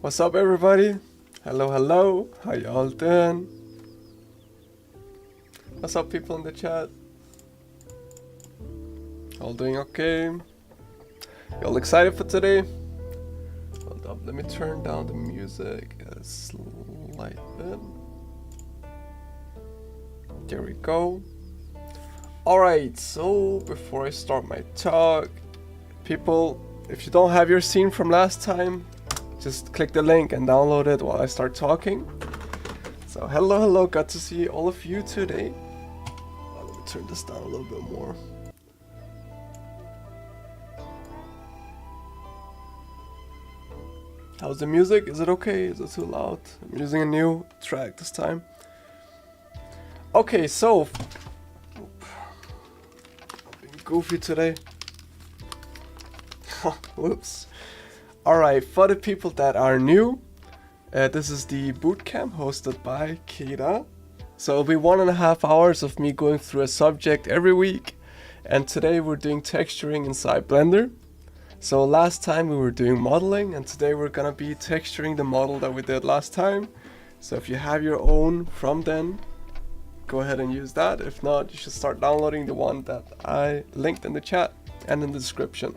What's up, everybody? Hello, hello. How y'all doing? What's up, people in the chat? All doing okay? Y'all excited for today? Hold up, let me turn down the music a slight bit. There we go. Alright, so before I start my talk, people, if you don't have your scene from last time, just click the link and download it while I start talking. So hello, got to see all of you today. Let me turn this down a little bit more. How's the music? Is it okay? Is it too loud? I'm using a new track this time. Okay, so being goofy today. Whoops. Alright, for the people that are new, this is the bootcamp hosted by CADA. So it'll be 1.5 hours of me going through a subject every week. And today we're doing texturing inside Blender. So last time we were doing modeling, and today we're gonna be texturing the model that we did last time. So if you have your own from then, go ahead and use that. If not, you should start downloading the one that I linked in the chat and in the description.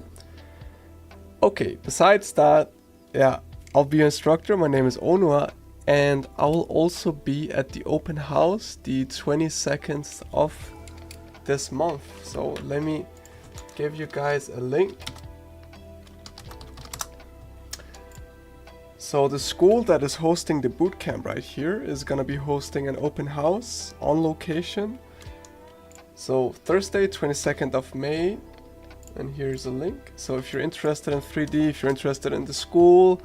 Okay, besides that, yeah, I'll be your instructor. My name is Onua, and I will also be at the open house the 22nd of this month. So let me give you guys a link. So the school that is hosting the bootcamp right here is gonna be hosting an open house on location. So Thursday, 22nd of May. And here's a link. So if you're interested in 3D, if you're interested in the school,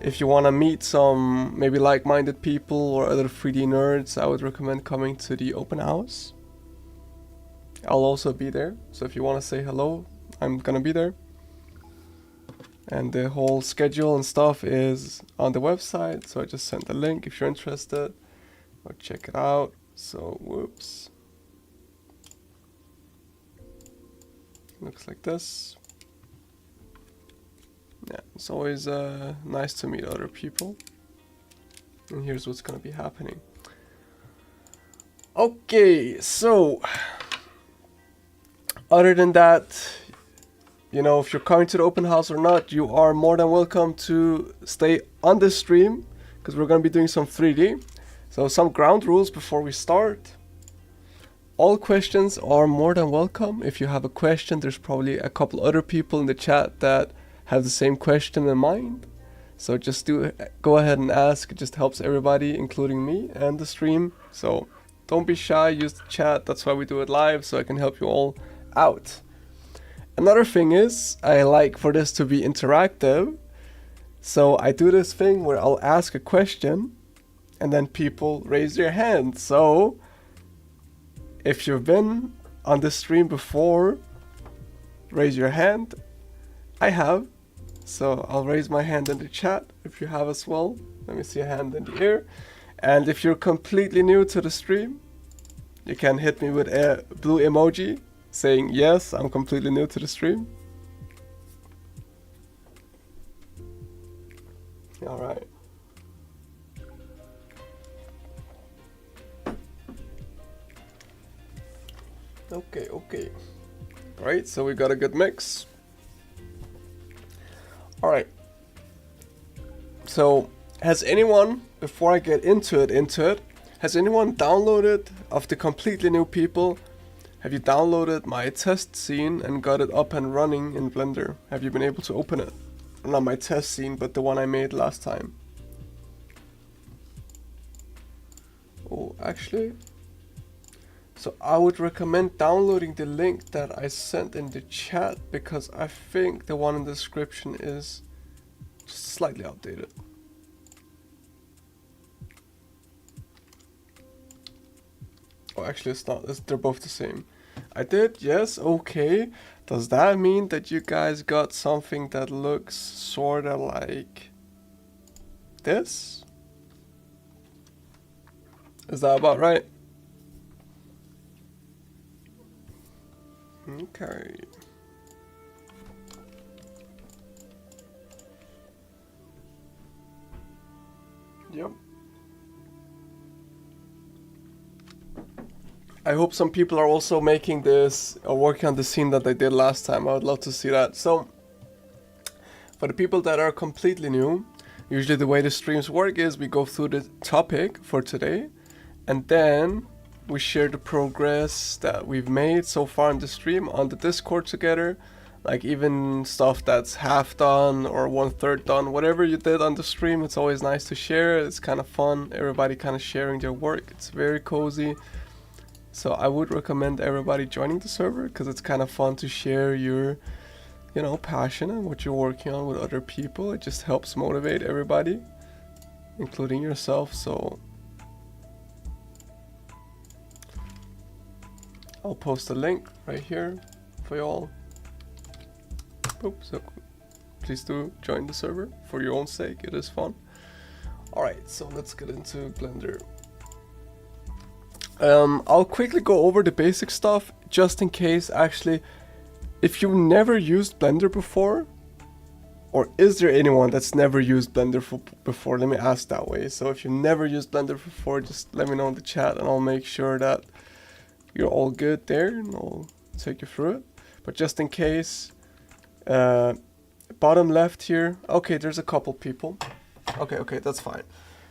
if you want to meet some maybe like-minded people or other 3D nerds, I would recommend coming to the open house. I'll also be there. So if you want to say hello, I'm gonna be there. And the whole schedule and stuff is on the website. So I just sent the link if you're interested. Or check it out. So whoops. Looks like this. Yeah, it's always nice to meet other people. And here's what's gonna be happening. Okay, so other than that, you know, if you're coming to the open house or not, you are more than welcome to stay on the stream because we're gonna be doing some 3D. So some ground rules before we start. All questions are more than welcome. If you have a question, there's probably a couple other people in the chat that have the same question in mind. So just go ahead and ask. It just helps everybody, including me and the stream. So don't be shy, use the chat. That's why we do it live, so I can help you all out. Another thing is, I like for this to be interactive. So I do this thing where I'll ask a question and then people raise their hand. So if you've been on this stream before, raise your hand. I have. So I'll raise my hand in the chat if you have as well. Let me see a hand in the air. And if you're completely new to the stream, you can hit me with a blue emoji saying, yes, I'm completely new to the stream. All right. Okay. Right, so we got a good mix. All right. So has anyone, before I get into it, has anyone downloaded, of the completely new people, have you downloaded my test scene and got it up and running in Blender? Have you been able to open it? Not my test scene, but the one I made last time. Oh, actually, so I would recommend downloading the link that I sent in the chat because I think the one in the description is just slightly outdated. Oh, actually it's not, they're both the same. I did, yes, okay. Does that mean that you guys got something that looks sorta like this? Is that about right? Okay. Yep. I hope some people are also making this or working on the scene that they did last time. I would love to see that. So, for the people that are completely new, usually the way the streams work is we go through the topic for today, and then we share the progress that we've made so far in the stream on the Discord together. Like even stuff that's half done or 1/3 done, whatever you did on the stream, it's always nice to share. It's kind of fun, everybody kind of sharing their work. It's very cozy. So I would recommend everybody joining the server because it's kind of fun to share your, you know, passion and what you're working on with other people. It just helps motivate everybody, including yourself. So I'll post a link right here for y'all. So please do join the server for your own sake. It is fun. Alright, so let's get into Blender. I'll quickly go over the basic stuff just in case. Actually, if you've never used Blender before, or is there anyone that's never used Blender before? Let me ask that way. So if you've never used Blender before, just let me know in the chat and I'll make sure that you're all good there and I'll take you through it. But just in case, bottom left here, okay, there's a couple people. Okay, that's fine.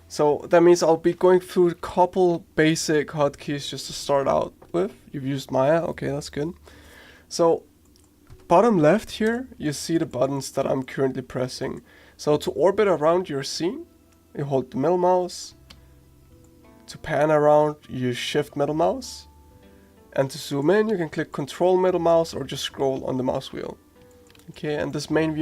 So that means I'll be going through a couple basic hotkeys just to start out with. You've used Maya, okay, that's good. So bottom left here, you see the buttons that I'm currently pressing. So to orbit around your scene, you hold the middle mouse. To pan around, you shift middle mouse. And to zoom in, you can click control middle mouse or just scroll on the mouse wheel. Okay, and this main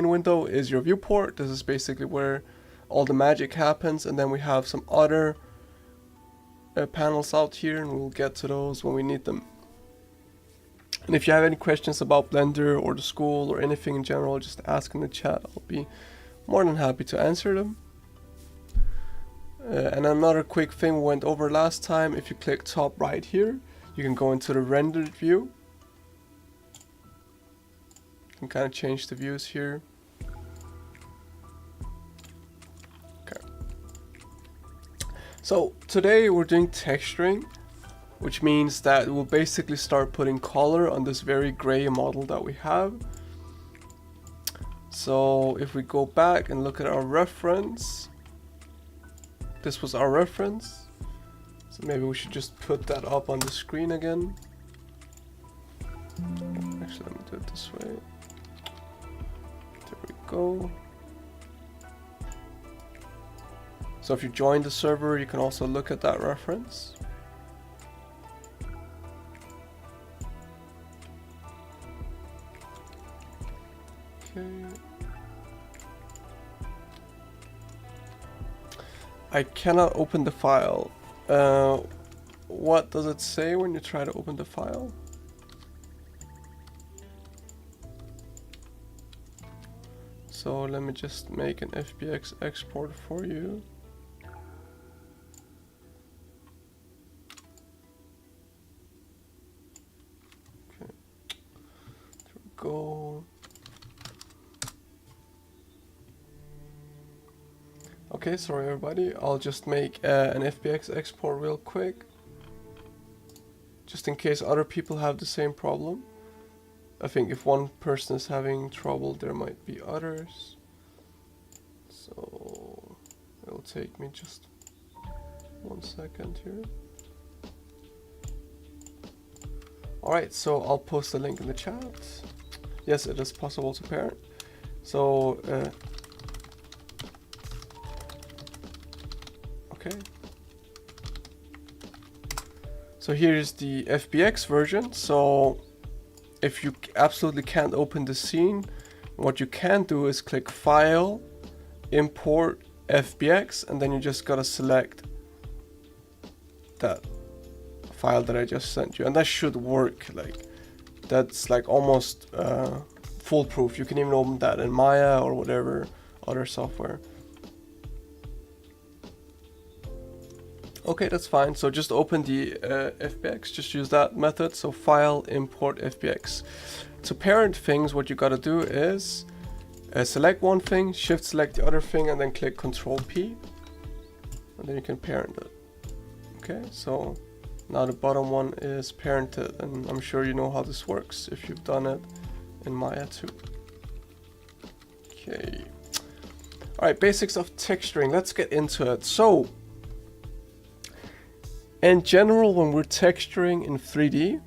window is your viewport. This is basically where all the magic happens, and then we have some other panels out here, and we'll get to those when we need them. And if you have any questions about Blender or the school or anything in general, just ask in the chat. I'll be more than happy to answer them. And another quick thing we went over last time, if you click top right here, you can go into the rendered view. You can kind of change the views here. Okay. So today we're doing texturing, which means that we'll basically start putting color on this very gray model that we have. So if we go back and look at our reference, this was our reference. So maybe we should just put that up on the screen again. Actually, let me do it this way. There we go. So if you join the server, you can also look at that reference. Okay. I cannot open the file. What does it say when you try to open the file? So let me just make an FBX export for you. Okay, there we go. Okay, sorry everybody, I'll just make an FBX export real quick, just in case other people have the same problem. I think if one person is having trouble, there might be others. So it'll take me just 1 second here. Alright, so I'll post a link in the chat. Yes, it is possible to parent. So okay. So here's the FBX version. So if you absolutely can't open the scene, what you can do is click File, Import FBX, and then you just gotta select that file that I just sent you, and that should work. Like that's like almost foolproof. You can even open that in Maya or whatever other software. Okay, that's fine. So just open the FBX, just use that method. So file, import FBX. To parent things, what you gotta do is select one thing, shift select the other thing, and then click Control P, and then you can parent it. Okay, so now the bottom one is parented, and I'm sure you know how this works if you've done it in Maya too. Okay. Alright, basics of texturing. Let's get into it. So, in general, when we're texturing in 3D,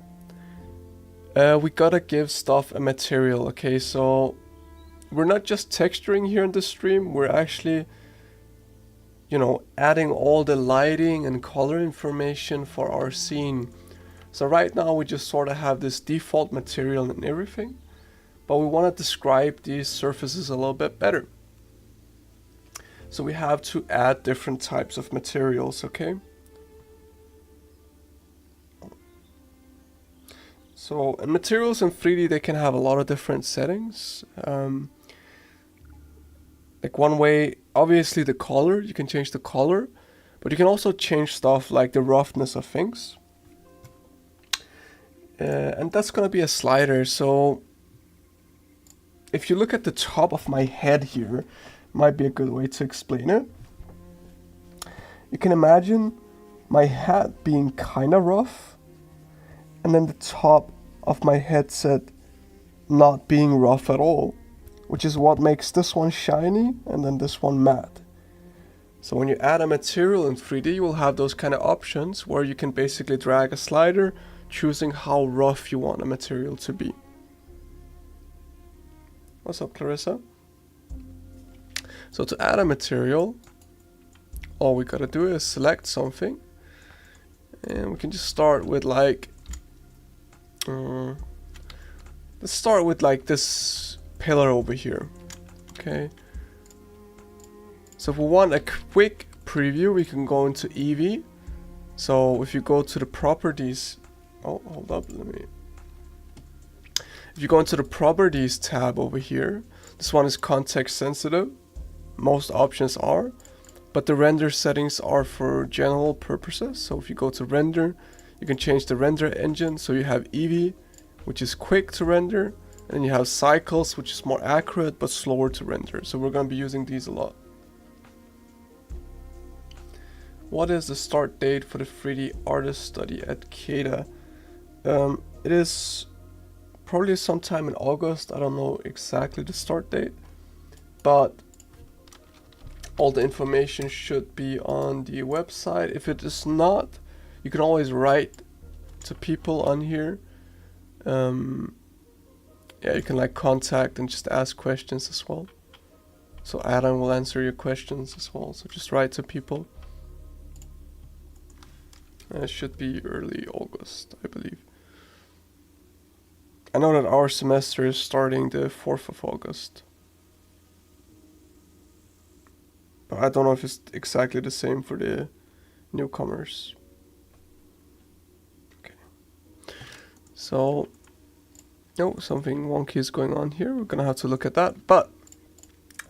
we gotta give stuff a material. Okay, so we're not just texturing here in the stream, we're actually, you know, adding all the lighting and color information for our scene. So right now we just sort of have this default material and everything, but we want to describe these surfaces a little bit better. So we have to add different types of materials, okay? So materials in 3D, they can have a lot of different settings. Like one way, obviously the color, you can change the color, but you can also change stuff like the roughness of things. And that's gonna be a slider. So if you look at the top of my head here, might be a good way to explain it. You can imagine my hat being kind of rough, and then the top of my headset not being rough at all, which is what makes this one shiny and then this one matte. So when you add a material in 3D, you will have those kind of options where you can basically drag a slider, choosing how rough you want a material to be. What's up, Clarissa? So to add a material, all we gotta do is select something, and we can just start with like, let's start with like this pillar over here. Okay. So if we want a quick preview, we can go into Eevee. So if you go to the properties, oh, hold up, if you go into the properties tab over here, this one is context sensitive. Most options are, but the render settings are for general purposes. So if you go to render, you can change the render engine. So you have Eevee, which is quick to render, and you have cycles, which is more accurate but slower to render. So we're going to be using these a lot. What is the start date for the 3D artist study at CADA? It is probably sometime in August. I don't know exactly the start date, but all the information should be on the website. If it is not, you can always write to people on here. Yeah, you can like contact and just ask questions as well. So Adam will answer your questions as well. So just write to people. And it should be early August, I believe. I know that our semester is starting the 4th of August. But I don't know if it's exactly the same for the newcomers. Okay. So, no, something wonky is going on here. We're gonna have to look at that. But,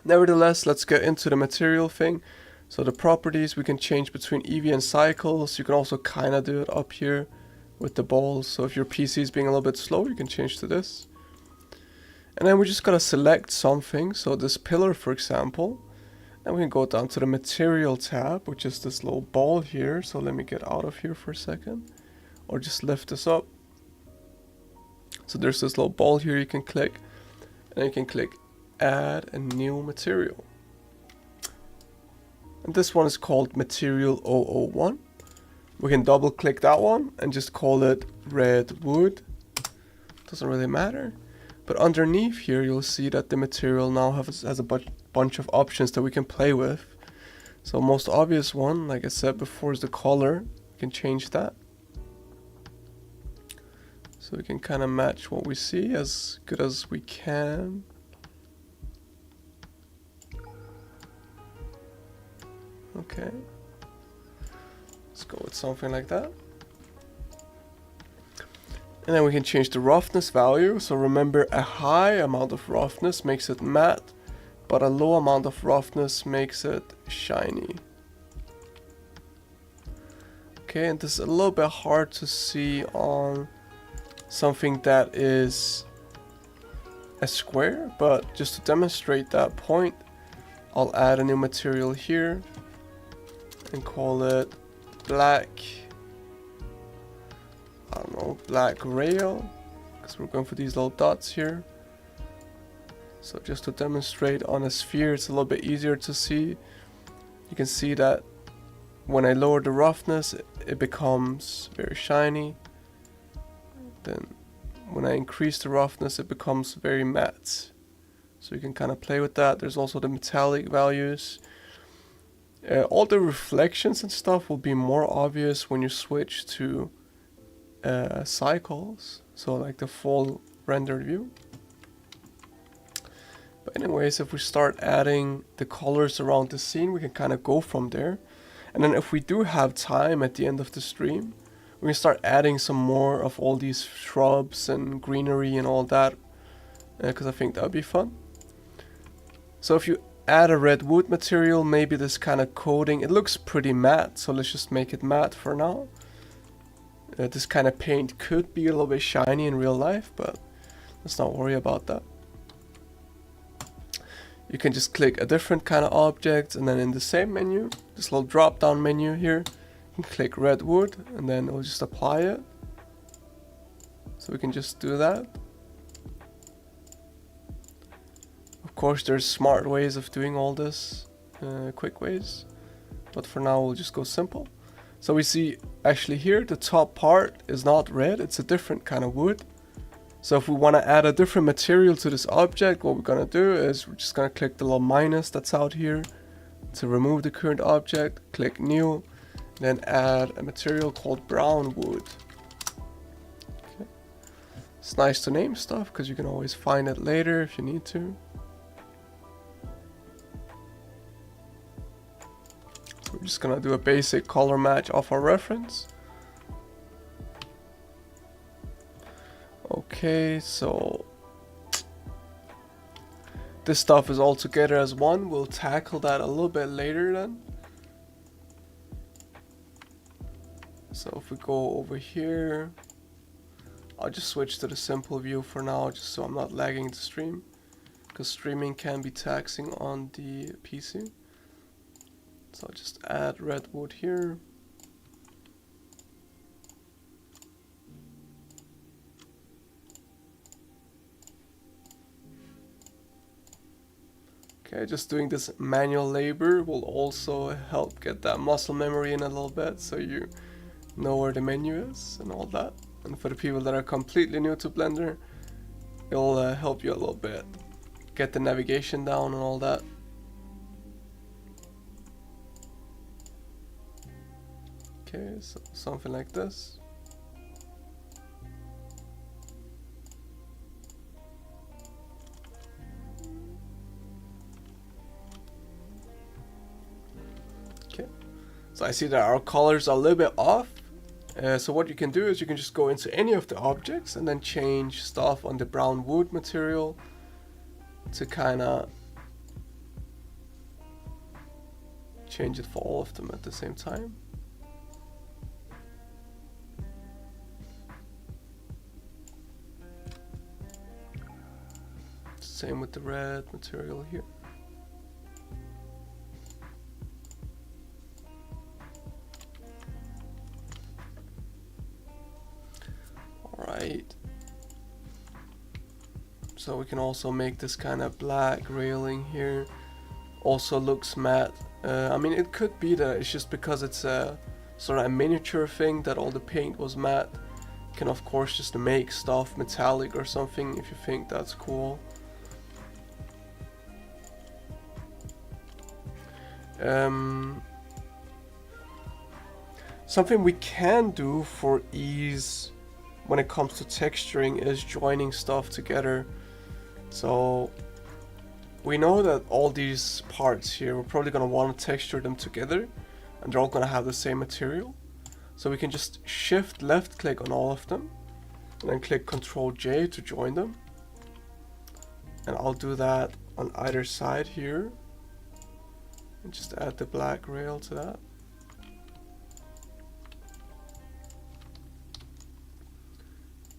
nevertheless, let's get into the material thing. So the properties, we can change between Eevee and cycles. You can also kind of do it up here with the balls. So if your PC is being a little bit slow, you can change to this. And then we just gotta select something. So this pillar, for example. Then we can go down to the material tab, which is this little ball here. So let me get out of here for a second, or just lift this up. So there's this little ball here you can click, and you can click add a new material. And this one is called material 001. We can double click that one and just call it red wood. Doesn't really matter. But underneath here, you'll see that the material now has a bunch of options that we can play with. So most obvious one, like I said before, is the color. We can change that. So we can kind of match what we see as good as we can. Okay. Let's go with something like that. And then we can change the roughness value. So remember, a high amount of roughness makes it matte, but a low amount of roughness makes it shiny. Okay, and this is a little bit hard to see on something that is a square, but just to demonstrate that point, I'll add a new material here and call it black, I don't know, black rail, because we're going for these little dots here. So just to demonstrate on a sphere, it's a little bit easier to see. You can see that when I lower the roughness, it becomes very shiny. Then when I increase the roughness, it becomes very matte. So you can kind of play with that. There's also the metallic values. All the reflections and stuff will be more obvious when you switch to cycles. So like the full rendered view. But anyways, if we start adding the colors around the scene, we can kind of go from there. And then if we do have time at the end of the stream, we can start adding some more of all these shrubs and greenery and all that, because I think that would be fun. So if you add a red wood material, maybe this kind of coating, it looks pretty matte, so let's just make it matte for now. This kind of paint could be a little bit shiny in real life, but let's not worry about that. You can just click a different kind of object, and then in the same menu, this little drop down menu here, you can click red wood, and then we'll just apply it. So we can just do that. Of course, there's smart ways of doing all this, quick ways, but for now we'll just go simple. So we see actually here the top part is not red, it's a different kind of wood. So if we want to add a different material to this object, what we're going to do is we're just going to click the little minus that's out here to remove the current object, click new, then add a material called brown wood. Okay. It's nice to name stuff because you can always find it later if you need to. So we're just going to do a basic color match off our reference. Okay, so this stuff is all together as one. We'll tackle that a little bit later then. So if we go over here, I'll just switch to the simple view for now, just so I'm not lagging the stream, because streaming can be taxing on the PC. So I'll just add red wood here. Okay, just doing this manual labor will also help get that muscle memory in a little bit, so you know where the menu is and all that. And for the people that are completely new to Blender, it'll help you a little bit get the navigation down and all that. Okay, so something like this. So I see that our colors are a little bit off. So what you can do is you can just go into any of the objects and then change stuff on the brown wood material to kind of change it for all of them at the same time. Same with the red material here. Alright. So we can also make this kind of black railing here. Also looks matte. I mean, it could be that it's just because it's a sort of a miniature thing that all the paint was matte. You can of course just make stuff metallic or something if you think that's cool. Something we can do for ease when it comes to texturing is joining stuff together. So we know that all these parts here, we're probably going to want to texture them together, and they're all going to have the same material. So we can just shift left click on all of them and then click Ctrl J to join them. And I'll do that on either side here. And just add the black rail to that.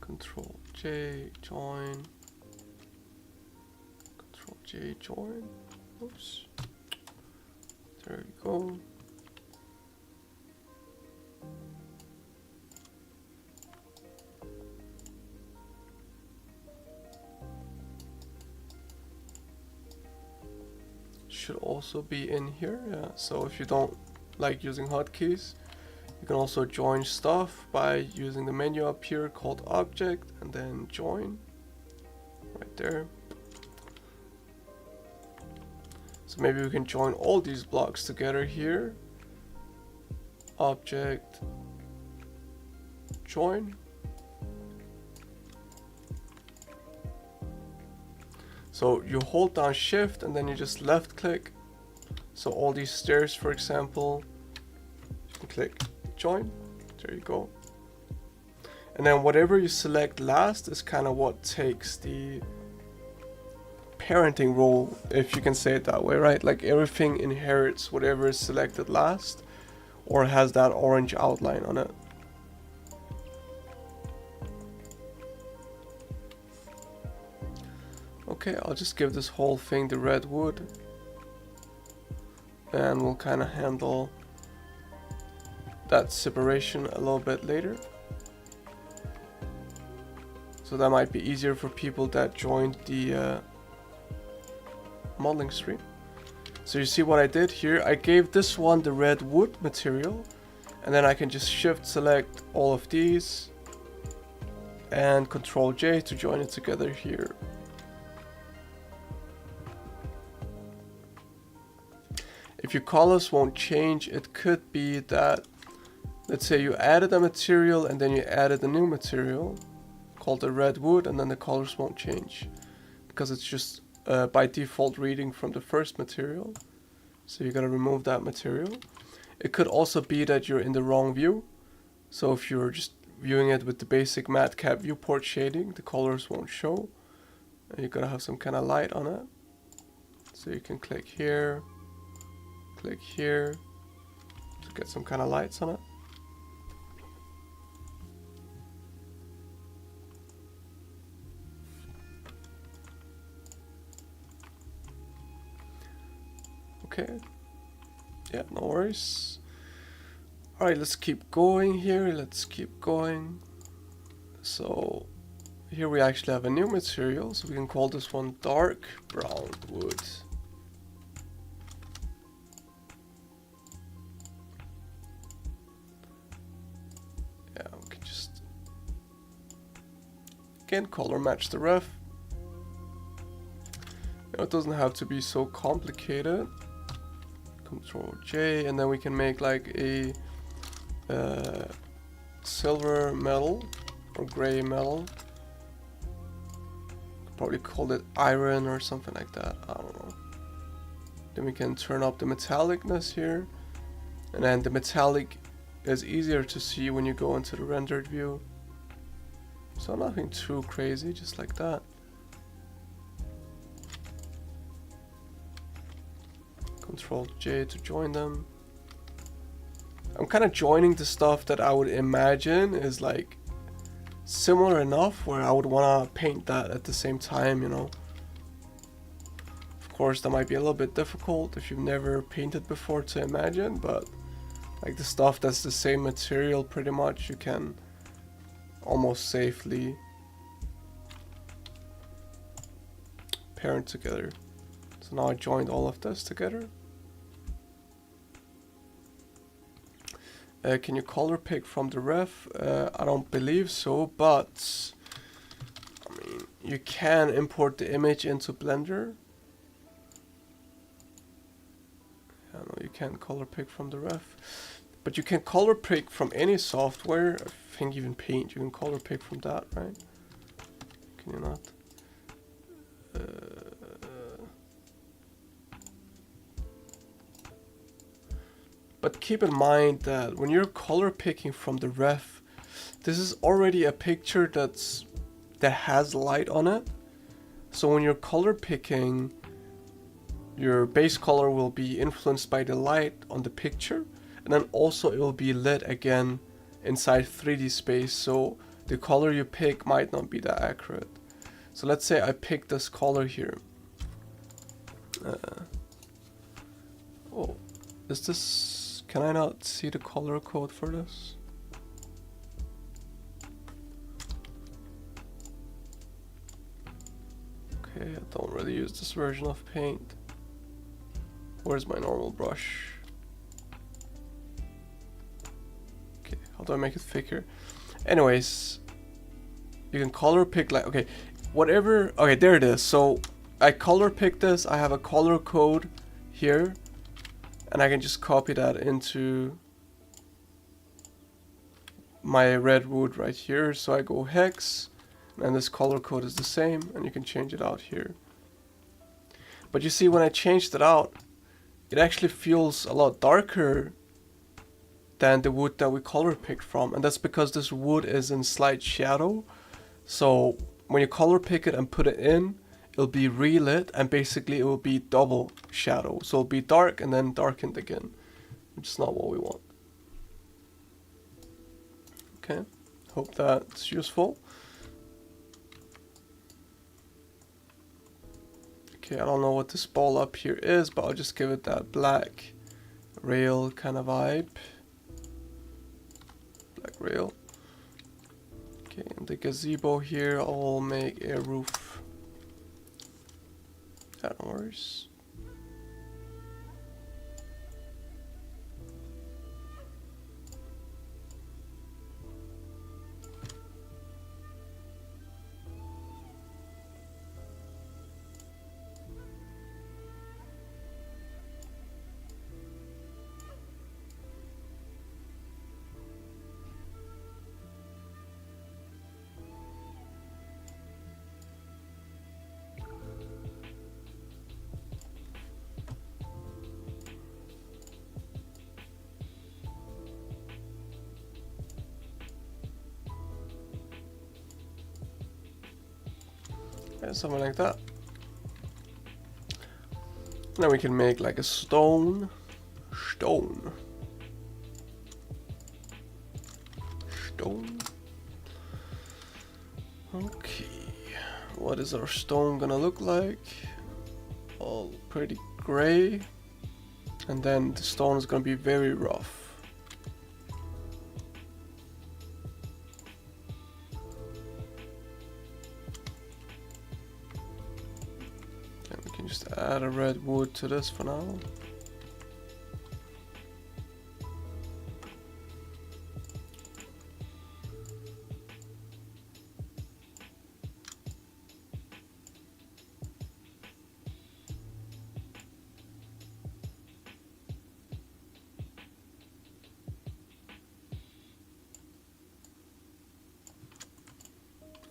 Ctrl J, join. J join. Oops. There we go. Should also be in here, yeah. So if you don't like using hotkeys, you can also join stuff by using the menu up here called object and then join right there. So maybe we can join all these blocks together here. Object, join. So you hold down shift and then you just left click. So all these stairs, for example, you can click join. There you go. And then whatever you select last is kind of what takes the parenting role, if you can say it that way, right? Like everything inherits whatever is selected last or has that orange outline on it. Okay, I'll just give this whole thing the red wood and we'll kind of handle that separation a little bit later. So that might be easier for people that joined the modeling stream. So you see what I did here? I gave this one the red wood material and then I can just shift select all of these and Control J to join it together here. If your colors won't change, it could be that, let's say you added a material and then you added a new material called the red wood and then the colors won't change because it's just by default reading from the first material. So you gotta remove that material. It could also be that you're in the wrong view. So if you're just viewing it with the basic matcap viewport shading, the colors won't show. And you gotta have some kind of light on it. So you can click here to get some kind of lights on it. Okay, yeah, no worries. All right, let's keep going here. Let's keep going. So here we actually have a new material, so we can call this one dark brown wood. Yeah, we can just again color match the ref. It doesn't have to be so complicated. Control J, and then we can make like a silver metal or gray metal. Could probably call it iron or something like that. I don't know. Then we can turn up the metallicness here, and then the metallic is easier to see when you go into the rendered view. So nothing too crazy, just like that. Control J to join them. I'm kind of joining the stuff that I would imagine is like similar enough where I would want to paint that at the same time, you know. Of course, that might be a little bit difficult if you've never painted before to imagine, but like the stuff that's the same material pretty much, you can almost safely parent together. So now I joined all of this together. Can you color pick from the ref? I don't believe so, but I mean, you can import the image into Blender. I know you can't color pick from the ref, but you can color pick from any software. I think even Paint, you can color pick from that, right? Can you not? But keep in mind that when you're color picking from the ref, this is already a picture that has light on it. So when you're color picking, your base color will be influenced by the light on the picture, and then also it will be lit again inside 3D space, so the color you pick might not be that accurate. So let's say I pick this color here. Oh, is this... Can I not see the color code for this? Okay, I don't really use this version of Paint. Where's my normal brush? Okay, how do I make it thicker? Anyways, you can color pick like, okay, whatever, okay, there it is. So I color pick this, I have a color code here, and I can just copy that into my red wood right here. So I go hex, and this color code is the same, and you can change it out here. But you see, when I changed it out, it actually feels a lot darker than the wood that we color picked from, and that's because this wood is in slight shadow. So when you color pick it and put it in, it'll be relit, and basically it will be double shadow. So it'll be dark and then darkened again, which is not what we want. Okay, hope that's useful. Okay, I don't know what this ball up here is, but I'll just give it that black rail kind of vibe. Black rail. Okay, and the gazebo here, I'll make a roof. That works. Yeah, something like that. Then we can make like a stone. Stone. Okay. What is our stone gonna look like? All pretty gray. And then the stone is gonna be very rough. Just add a red wood to this for now.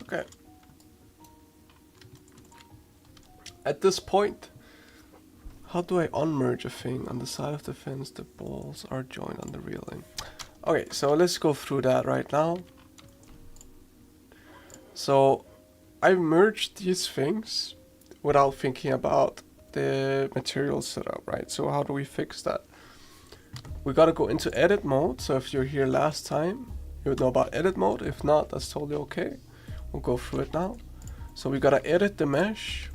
Okay. At this point, how do I unmerge a thing? On the side of the fence, the balls are joined on the railing. Okay, so let's go through that right now. So I merged these things without thinking about the material setup, right? So how do we fix that? We gotta go into edit mode. So if you're here last time, you would know about edit mode. If not, that's totally okay. We'll go through it now. So we gotta edit the mesh.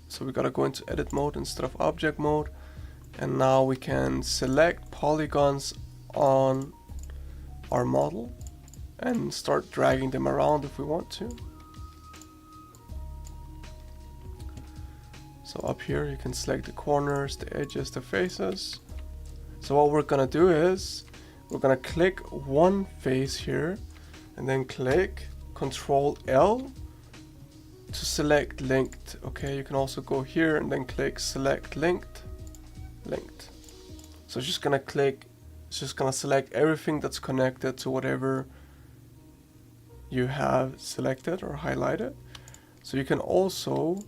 So we gotta go into edit mode instead of object mode, and now we can select polygons on our model and start dragging them around if we want to. So up here you can select the corners, the edges, the faces. So what we're gonna do is we're gonna click one face here and then click Control L to select linked. Okay, you can also go here and then click select linked. So it's just gonna click, it's just gonna select everything that's connected to whatever you have selected or highlighted. So you can also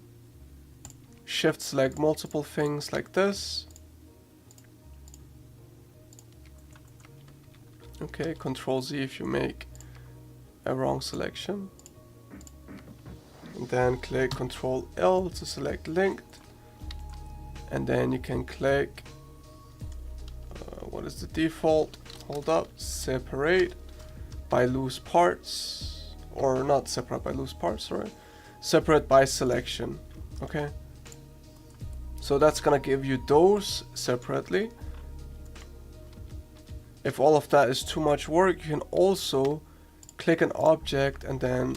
shift select multiple things like this. Okay, Control Z if you make a wrong selection. And then click Control L to select linked, and then you can click what is the default, hold up, separate by loose parts, or not separate by loose parts, sorry, separate by selection. Okay, so that's gonna give you those separately. If all of that is too much work, you can also click an object and then,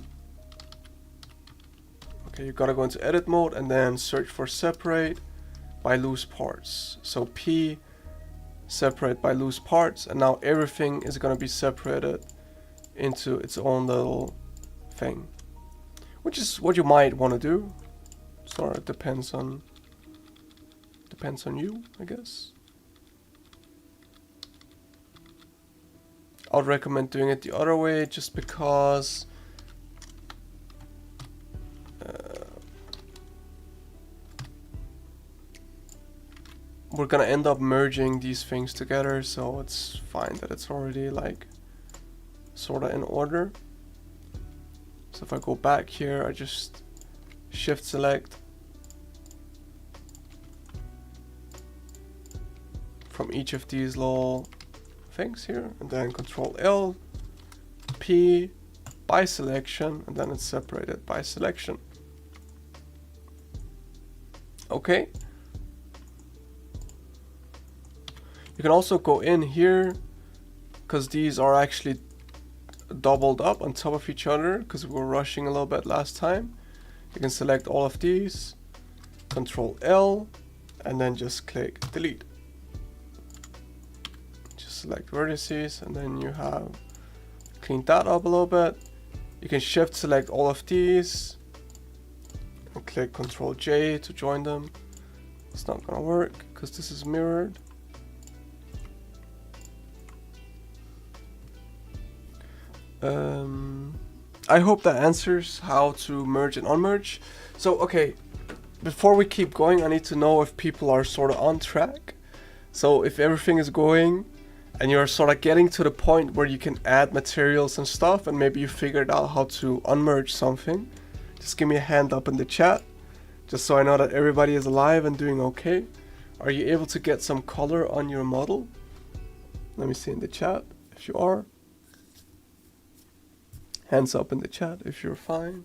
okay, you gotta go into edit mode and then search for separate by loose parts. So P, separate by loose parts, and now everything is gonna be separated into its own little thing, which is what you might want to do. So it depends on you, I guess. I would recommend doing it the other way, just because we're gonna end up merging these things together, so it's fine that it's already like sorta in order. So if I go back here, I just shift select from each of these little things here, and then Control L, P by selection, and then it's separated by selection. Okay. You can also go in here, because these are actually doubled up on top of each other, because we were rushing a little bit last time. You can select all of these, Control L, and then just click delete. Select vertices, and then you have cleaned that up a little bit. You can shift select all of these and click Control J to join them. It's not gonna work because this is mirrored. I hope that answers how to merge and unmerge. So okay, before we keep going, I need to know if people are sort of on track. So if everything is going and you're sort of getting to the point where you can add materials and stuff, and maybe you figured out how to unmerge something, just give me a hand up in the chat, just so I know that everybody is alive and doing okay. Are you able to get some color on your model? Let me see in the chat if you are. Hands up in the chat if you're fine.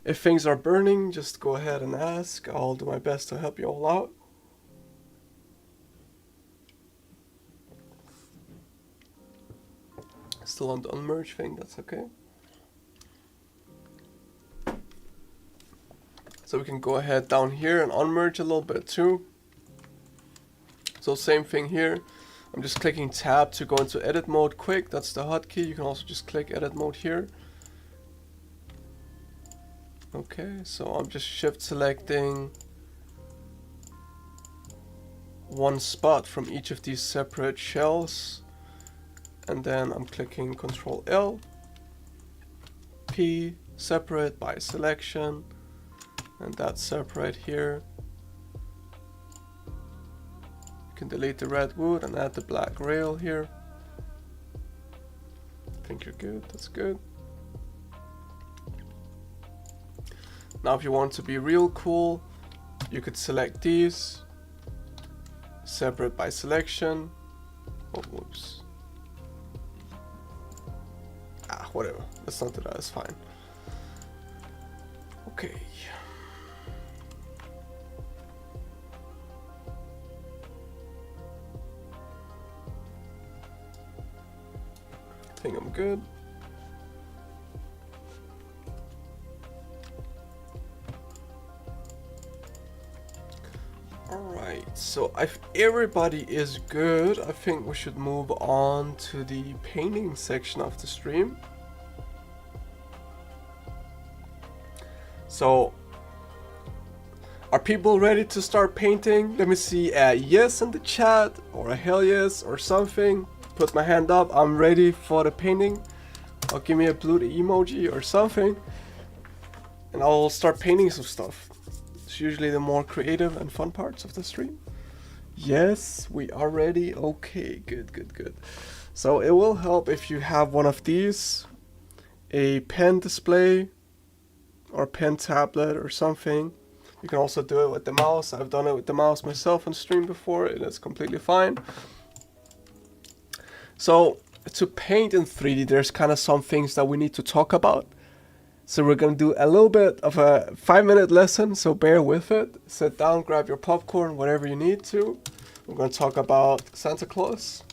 If things are burning, just go ahead and ask. I'll do my best to help you all out. Still on the unmerge thing, that's okay. So we can go ahead down here and unmerge a little bit too. So same thing here. I'm just clicking tab to go into edit mode quick. That's the hotkey. You can also just click edit mode here. Okay, so I'm just shift selecting one spot from each of these separate shells. And then I'm clicking Control L, P, separate by selection, and that's separate here. You can delete the red wood and add the black rail here. I think you're good, that's good. Now if you want to be real cool, you could select these, separate by selection. Oh, whoops. Whatever, let's not do that, it's fine. Okay. I think I'm good. Alright, so if everybody is good, I think we should move on to the painting section of the stream. So, are people ready to start painting? Let me see a yes in the chat, or a hell yes, or something. Put my hand up, I'm ready for the painting. Or give me a blue emoji or something. And I'll start painting some stuff. It's usually the more creative and fun parts of the stream. Yes, we are ready. Okay, good, good, good. So it will help if you have one of these. A pen display. Or pen tablet or something. You can also do it with the mouse. I've done it with the mouse myself on stream before. It is completely fine. So to paint in 3D, there's kind of some things that we need to talk about. So we're going to do a little bit of a 5-minute lesson, so bear with it. Sit down, grab your popcorn, whatever you need to. We're going to talk about Santa Claus.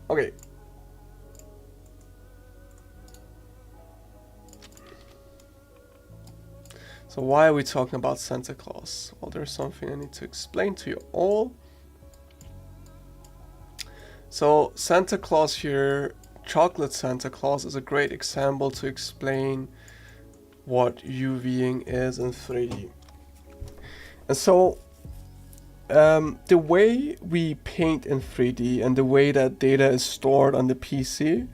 Okay. So why are we talking about Santa Claus? Well, there's something I need to explain to you all. So Santa Claus here, Chocolate Santa Claus, is a great example to explain what UVing is in 3D. And so the way we paint in 3D and the way that data is stored on the PC,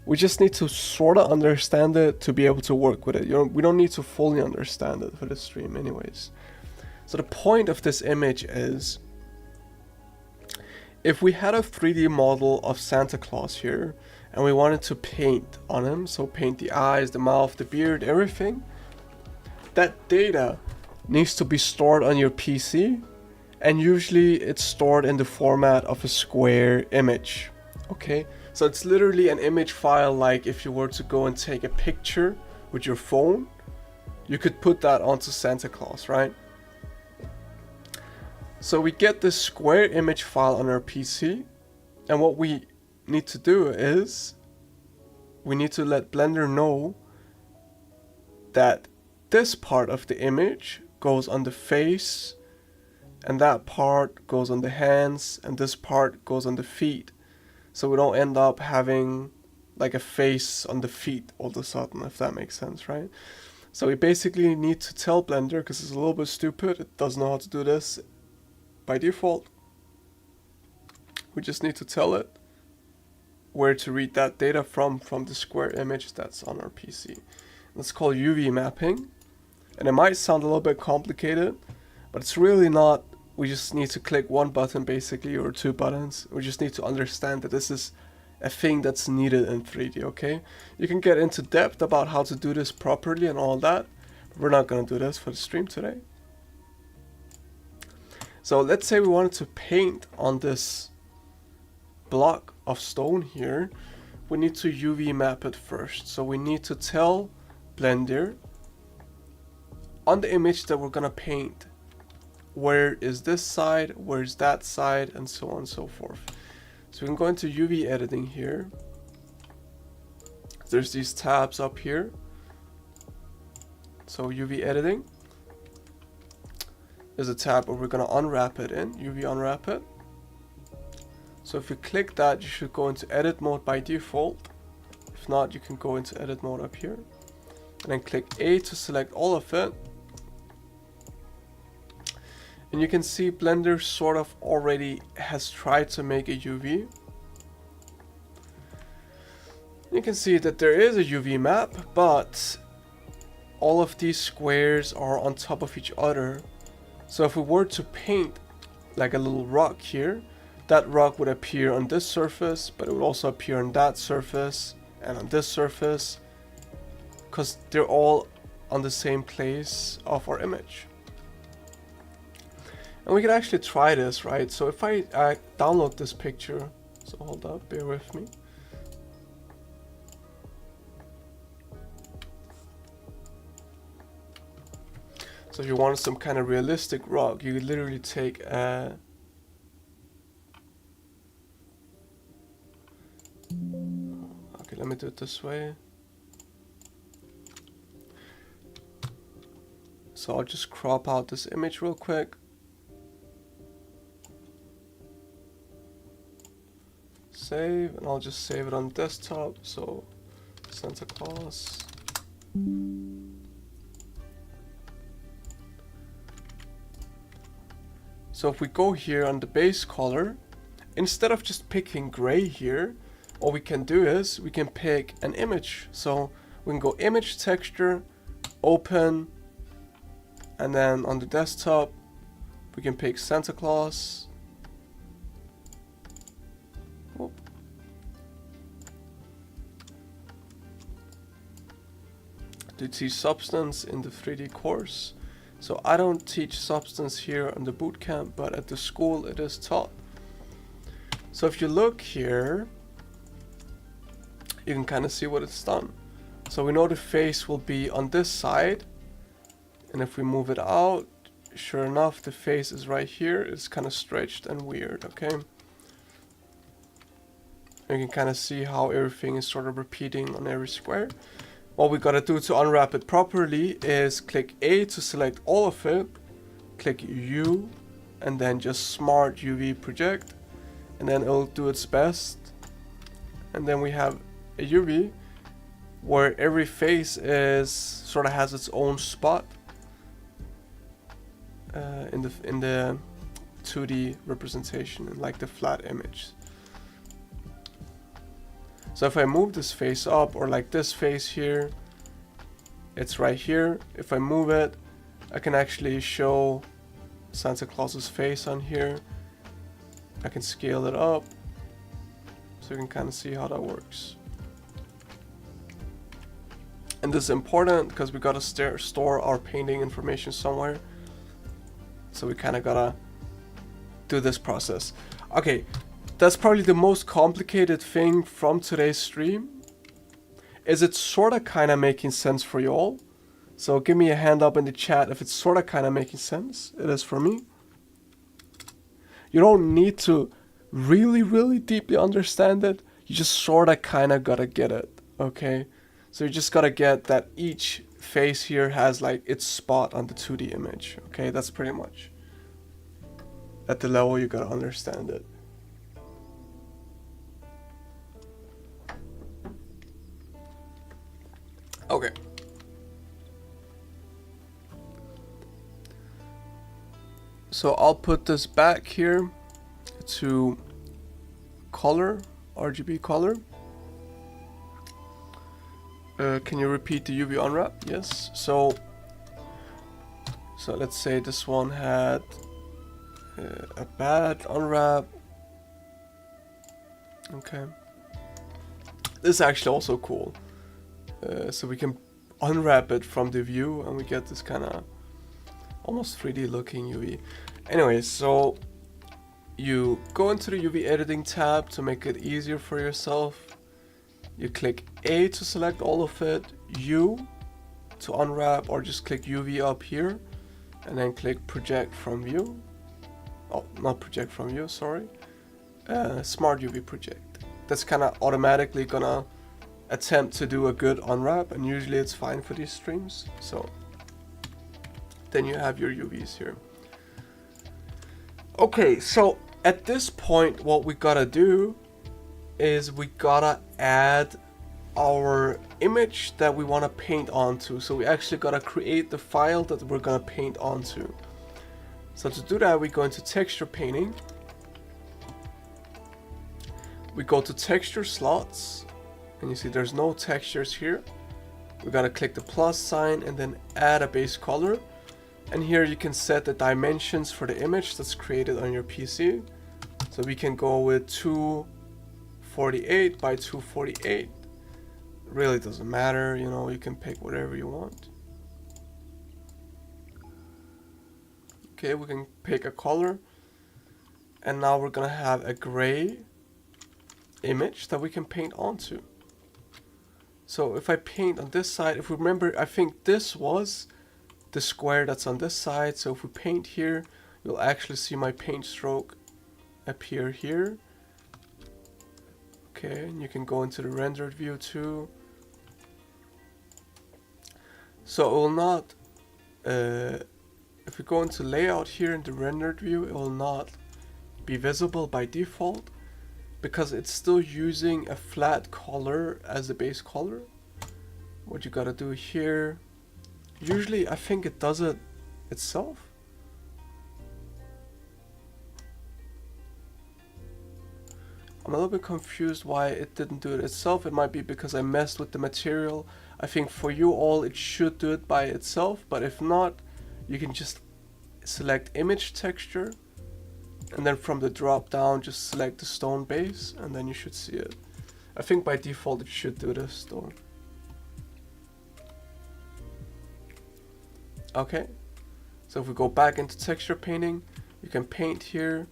we just need to sort of understand it to be able to work with it. We don't need to fully understand it for the stream anyways. So the point of this image is, if we had a 3D model of Santa Claus here and we wanted to paint on him, so paint the eyes, the mouth, the beard, everything, that data needs to be stored on your PC, and usually it's stored in the format of a square image. Okay, so it's literally an image file, like if you were to go and take a picture with your phone, you could put that onto Santa Claus, right? So we get this square image file on our PC, and what we need to do is we need to let Blender know that this part of the image goes on the face, and that part goes on the hands, and this part goes on the feet. So we don't end up having like a face on the feet all of a sudden, if that makes sense, right? So we basically need to tell Blender, because it's a little bit stupid, it doesn't know how to do this by default. We just need to tell it where to read that data from the square image that's on our PC. It's called UV mapping, and it might sound a little bit complicated, but it's really not. We just need to click one button basically, or two buttons. We just need to understand that this is a thing that's needed in 3D, okay? You can get into depth about how to do this properly and all that, but we're not going to do this for the stream today. So let's say we wanted to paint on this block of stone here. We need to UV map it first. So we need to tell Blender on the image that we're going to paint, where is this side, where's that side, and so on and so forth. So we can go into UV editing here. There's these tabs up here. So UV editing. There's a tab where we're going to unwrap it in, UV unwrap it. So if you click that, you should go into edit mode by default. If not, you can go into edit mode up here. And then click A to select all of it. And you can see Blender sort of already has tried to make a UV. You can see that there is a UV map, but all of these squares are on top of each other. So if we were to paint like a little rock here, that rock would appear on this surface, but it would also appear on that surface and on this surface, because they're all on the same place of our image. And we can actually try this, right? So if I download this picture, so hold up, bear with me. So if you want some kind of realistic rock, you could literally take a... Okay, let me do it this way. So I'll just crop out this image real quick. Save, and I'll just save it on desktop. So Santa Claus. So if we go here on the base color, instead of just picking gray here, what we can do is we can pick an image. So we can go image texture, open, and then on the desktop we can pick Santa Claus. Whoop. To teach substance in the 3D course. So I don't teach substance here on the bootcamp, but at the school it is taught. So if you look here, you can kind of see what it's done. So we know the face will be on this side, and if we move it out, sure enough, the face is right here. It's kind of stretched and weird, okay? You can kind of see how everything is sort of repeating on every square. What we gotta do to unwrap it properly is click A to select all of it, click U, and then just Smart UV Project, and then it'll do its best. And then we have a UV where every face is sort of has its own spot in the 2D representation, and like the flat image. So if I move this face up, or like this face here, it's right here. If I move it, I can actually show Santa Claus's face on here. I can scale it up, so you can kind of see how that works. And this is important because we gotta store our painting information somewhere. So we kind of gotta do this process. Okay, that's probably the most complicated thing from today's stream. Is it sort of kind of making sense for you all? So give me a hand up in the chat if it's sort of kind of making sense. It is for me. You don't need to really deeply understand it. You just sort of kind of gotta get it, okay? So you just gotta get that each face here has like its spot on the 2D image, okay? That's pretty much at the level you gotta understand it. Okay. So I'll put this back here to color, RGB color. Can you repeat the UV unwrap? Yes. So let's say this one had a bad unwrap. Okay. This is actually also cool. So we can unwrap it from the view and we get this kind of almost 3D looking UV. Anyway, so you go into the UV editing tab to make it easier for yourself. You click A to select all of it, U to unwrap, or just click UV up here and then click project from view. Oh, not project from view, sorry. Smart UV project. That's kind of automatically gonna attempt to do a good unwrap, and usually it's fine for these streams. So then you have your UVs here. Okay, so at this point what we gotta do is we gotta add our image that we want to paint onto. So we actually gotta create the file that we're gonna paint onto. So to do that, we go into texture painting, we go to texture slots, and you see there's no textures here. We gotta click the plus sign and then add a base color, and here you can set the dimensions for the image that's created on your PC. So we can go with 248 by 248. Really doesn't matter, you know, you can pick whatever you want. Okay, we can pick a color, and now we're gonna have a gray image that we can paint onto. So if I paint on this side, if we remember, I think this was the square that's on this side. So if we paint here, you'll actually see my paint stroke appear here. Okay, and you can go into the rendered view too. So it will not, if we go into layout here in the rendered view, it will not be visible by default because it's still using a flat color as the base color. What you gotta do here, usually I think it does it itself. I'm a little bit confused why it didn't do it itself. It might be because I messed with the material. I think for you all it should do it by itself, but if not, you can just select image texture, and then from the drop down just select the stone base, and then you should see it. I think by default it should do this though. Okay, so if we go back into texture painting, you can paint here.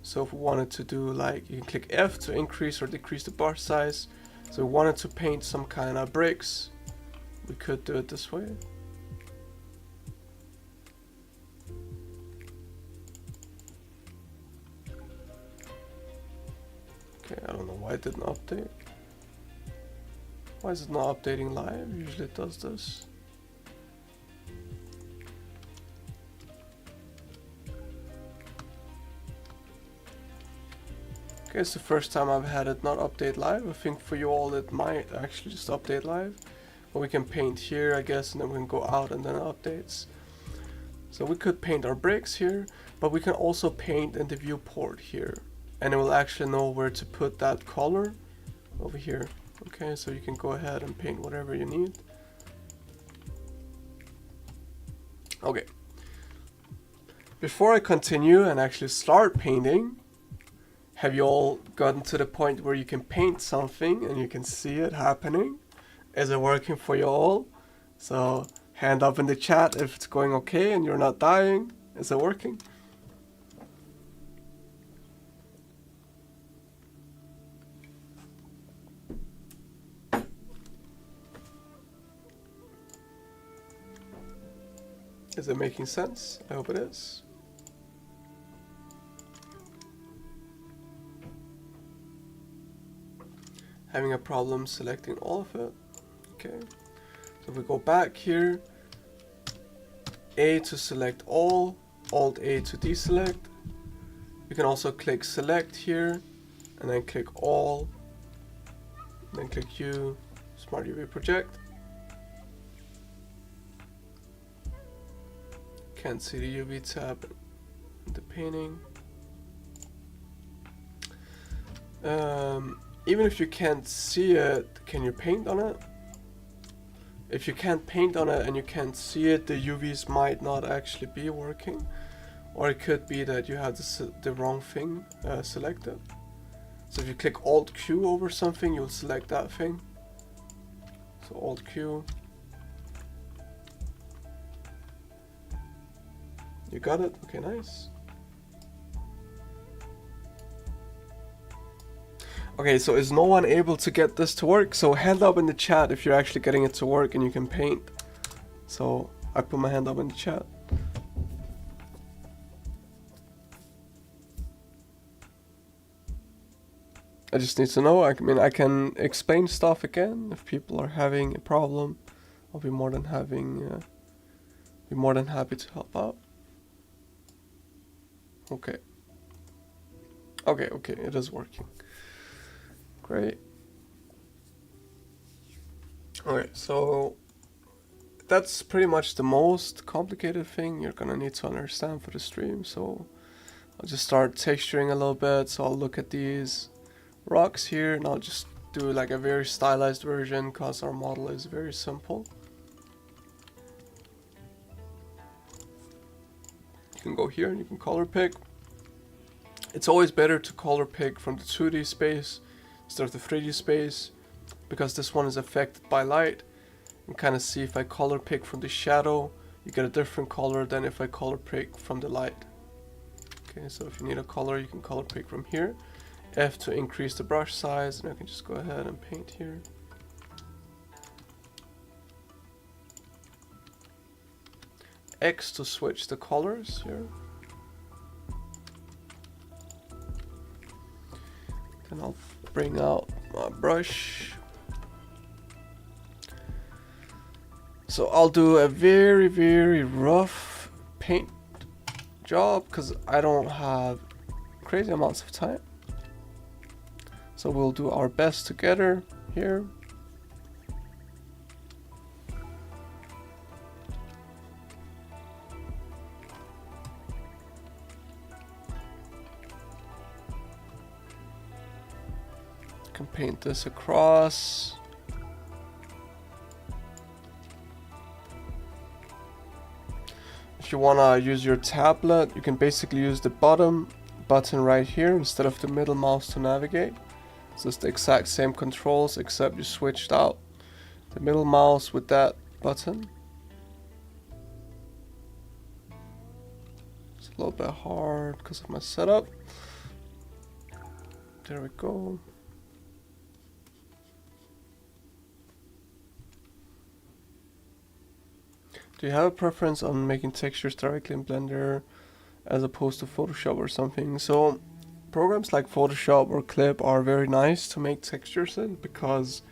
So if we wanted to do like, you can click F to increase or decrease the bar size. So we wanted to paint some kind of bricks. We could do it this way. Okay, I don't know why it didn't update. Why is it not updating live? Usually it does this. Okay, it's the first time I've had it not update live. I think for you all it might actually just update live. But we can paint here, I guess, and then we can go out and then it updates. So we could paint our bricks here, but we can also paint in the viewport here. And it will actually know where to put that color over here. Okay, so you can go ahead and paint whatever you need. Okay. Before I continue and actually start painting, have you all gotten to the point where you can paint something and you can see it happening? Is it working for you all? So hand up in the chat if it's going okay and you're not dying. Is it working? Is it making sense? I hope it is. Having a problem selecting all of it. Okay. So if we go back here, A to select all, Alt A to deselect. You can also click select here, and then click all, and then click U, Smart UV project. Can't see the UV tab in the painting. Even if you can't see it, can you paint on it? If you can't paint on it and you can't see it, the UVs might not actually be working. Or it could be that you had the wrong thing selected. So if you click Alt Q over something, you'll select that thing. So Alt Q. You got it? Okay, nice. Okay, so is no one able to get this to work? So hand up in the chat if you're actually getting it to work and you can paint. So I put my hand up in the chat. I just need to know. I mean, I can explain stuff again if people are having a problem. I'll be more than happy to help out. Okay. Okay, it is working. Great. Okay, so that's pretty much the most complicated thing you're gonna need to understand for the stream. So I'll just start texturing a little bit. So I'll look at these rocks here and I'll just do like a very stylized version because our model is very simple. You can go here and you can color pick. It's always better to color pick from the 2D space instead of the 3D space because this one is affected by light. And kind of see if I color pick from the shadow, you get a different color than if I color pick from the light. Okay, so if you need a color, you can color pick from here. F to increase the brush size, and I can just go ahead and paint here. X to switch the colors here. Then I'll bring out my brush. So I'll do a very, very rough paint job because I don't have crazy amounts of time. So we'll do our best together here. Can paint this across. If you want to use your tablet, you can basically use the bottom button right here instead of the middle mouse to navigate. So it's the exact same controls except you switched out the middle mouse with that button. It's a little bit hard because of my setup. There we go. Do you have a preference on making textures directly in Blender as opposed to Photoshop or something? So programs like Photoshop or Clip are very nice to make textures in because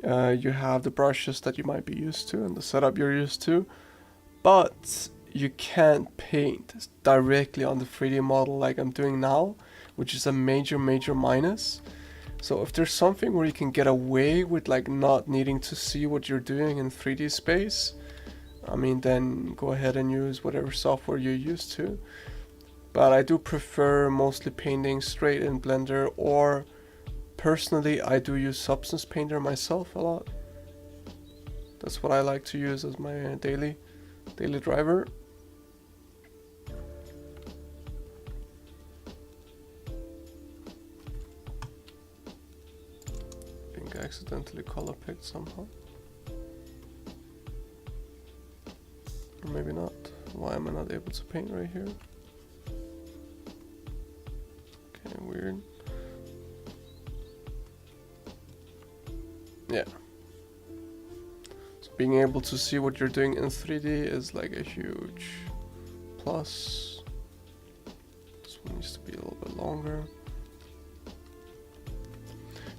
you have the brushes that you might be used to and the setup you're used to, but you can't paint directly on the 3D model like I'm doing now, which is a major minus. So if there's something where you can get away with like not needing to see what you're doing in 3D space, I mean, then go ahead and use whatever software you're used to. But I do prefer mostly painting straight in Blender, or personally I do use Substance Painter myself a lot. That's what I like to use as my daily driver. I think I accidentally color picked somehow. Or maybe not. Why am I not able to paint right here? Okay, weird. Yeah. So being able to see what you're doing in 3D is like a huge plus. This one needs to be a little bit longer.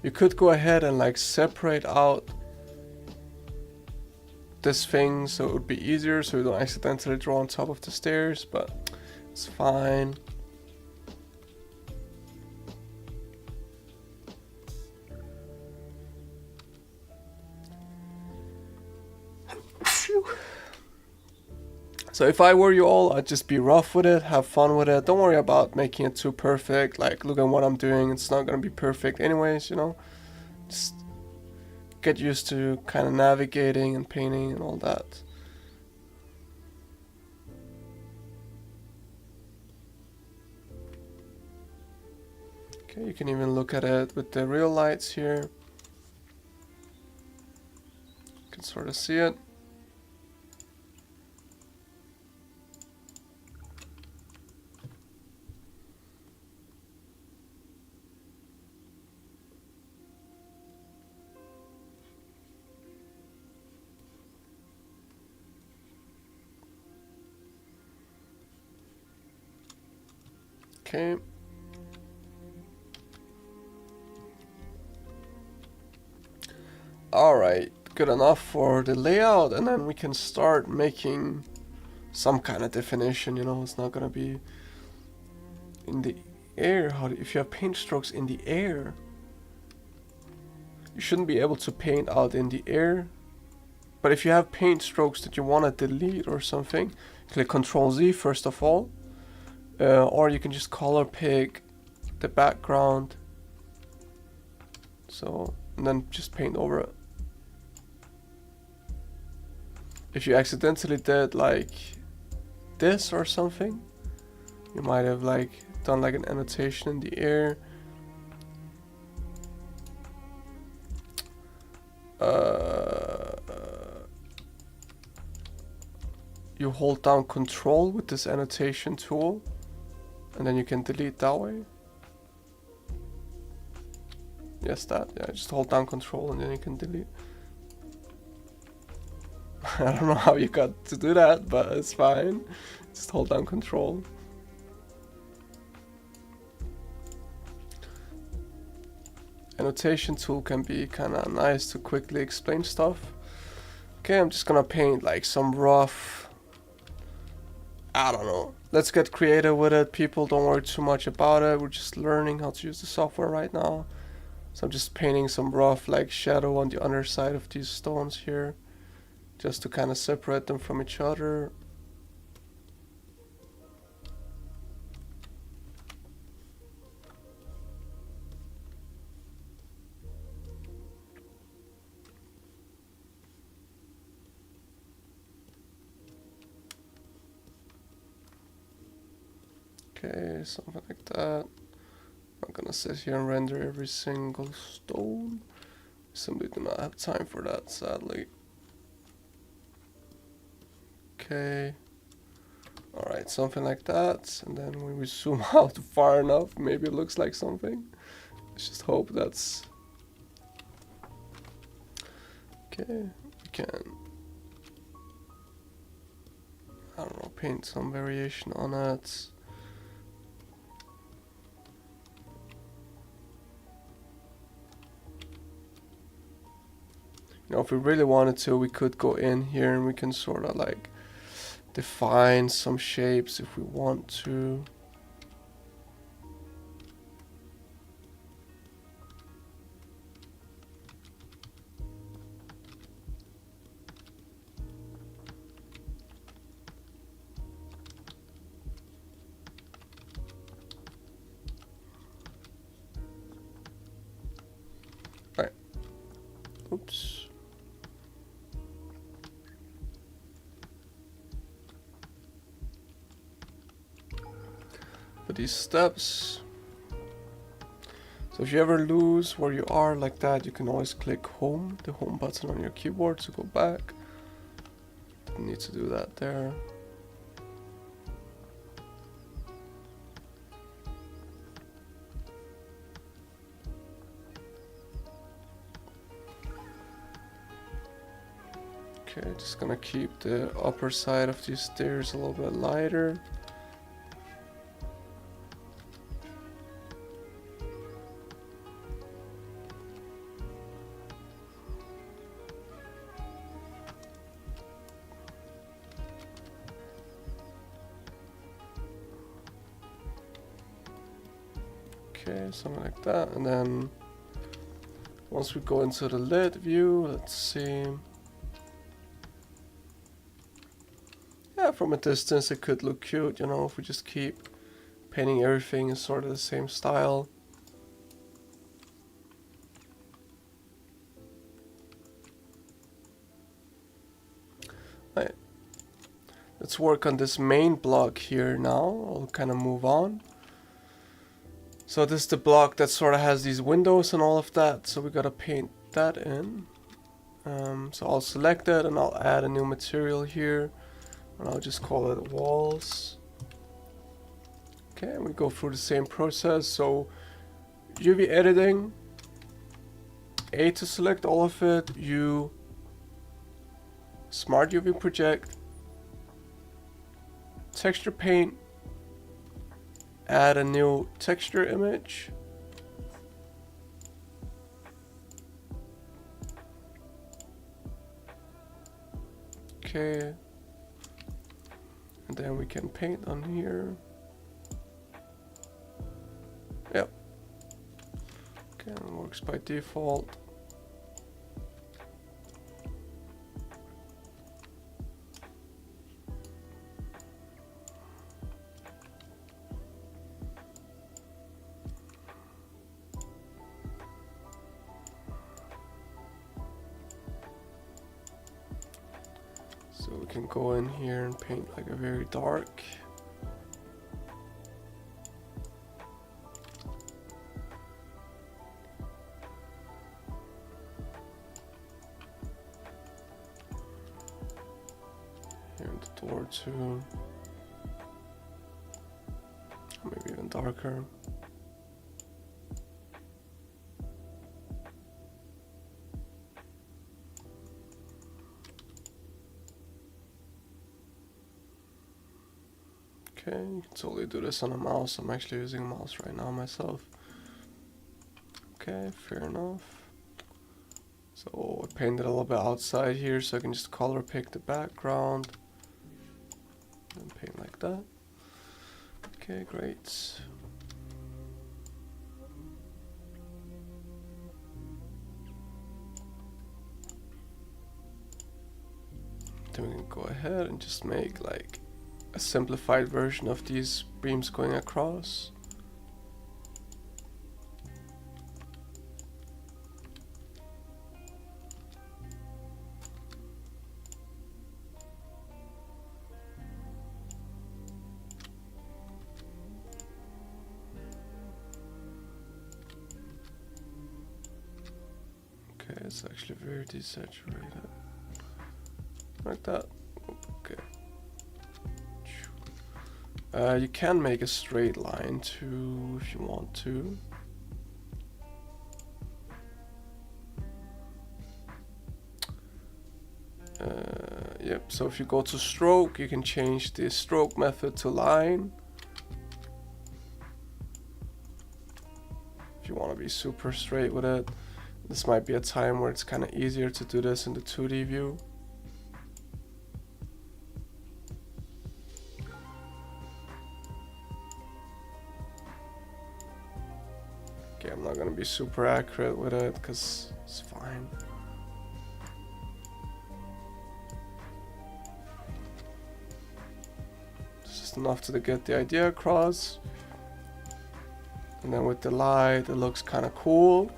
You could go ahead and like separate out this thing so it would be easier, so you don't accidentally draw on top of the stairs, but it's fine. So if I were you all, I'd just be rough with it, have fun with it. Don't worry about making it too perfect. Like, look at what I'm doing. It's not gonna be perfect anyways, you know. Just get used to kind of navigating and painting and all that. Okay, you can even look at it with the real lights here. You can sort of see it. Okay. Alright, good enough for the layout, and then we can start making some kind of definition, you know. It's not gonna be in the air. If you have paint strokes in the air, you shouldn't be able to paint out in the air. But if you have paint strokes that you want to delete or something, click Ctrl Z first of all. Or you can just color pick the background, so, and then just paint over it. If you accidentally did like this or something, you might have like done like an annotation in the air. You hold down Control with this annotation tool, and then you can delete that way. Yes, that. Yeah, just hold down Control and then you can delete. I don't know how you got to do that, but it's fine. Just hold down Control. Annotation tool can be kind of nice to quickly explain stuff. Okay, I'm just gonna paint like some rough, I don't know. Let's get creative with it, people. Don't worry too much about it. We're just learning how to use the software right now. So I'm just painting some rough like shadow on the underside of these stones here, just to kind of separate them from each other. Okay, something like that. I'm gonna sit here and render every single stone. Simply do not have time for that, sadly. Okay. Alright, something like that. And then when we zoom out far enough, maybe it looks like something. Let's just hope that's... Okay, we can I don't know, paint some variation on it. You know, if we really wanted to, we could go in here and we can sort of like define some shapes if we want to. Right. Oops. For these steps. So if you ever lose where you are like that, you can always click home, the home button on your keyboard to go back. Didn't need to do that there. Okay, just gonna keep the upper side of these stairs a little bit lighter. Okay, something like that, and then once we go into the lid view, let's see. Yeah, from a distance it could look cute, you know, if we just keep painting everything in sort of the same style. Right. Let's work on this main block here now. I'll kind of move on. So this is the block that sort of has these windows and all of that, so we gotta paint that in. So I'll select it and I'll add a new material here, and I'll just call it walls. Okay, and we go through the same process. So UV editing, A to select all of it, U, smart UV project, texture paint, add a new texture image. Okay. And then we can paint on here. Yep. Okay, it works by default. So we can go in here and paint like a very dark. Here in the door too. Maybe even darker. Okay, you can totally do this on a mouse. I'm actually using a mouse right now myself. Okay, fair enough. So I painted a little bit outside here so I can just color pick the background and paint like that. Okay, great. Then we can go ahead and just make like a simplified version of these beams going across. Okay, it's actually very desaturated. Like that. Okay. You can make a straight line too if you want to. Yep. So if you go to stroke, you can change the stroke method to line. If you want to be super straight with it. This might be a time where it's kind of easier to do this in the 2D view. Okay, I'm not going to be super accurate with it because it's fine. It's just enough to get the idea across. And then with the light, it looks kind of cool.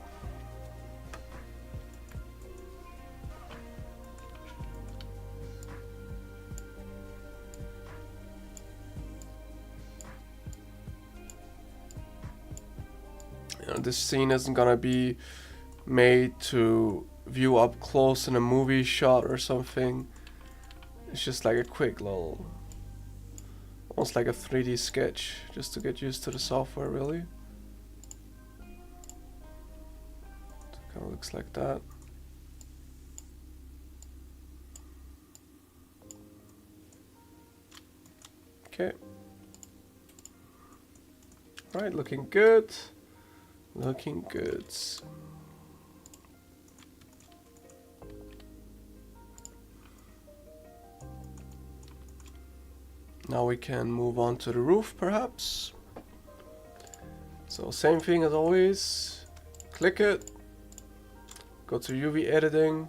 This scene isn't gonna be made to view up close in a movie shot or something. It's just like a quick little, almost like a 3D sketch, just to get used to the software, really. It kind of looks like that. Okay. Right, looking good. Looking good. Now we can move on to the roof, perhaps. So same thing as always. Click it. Go to UV editing.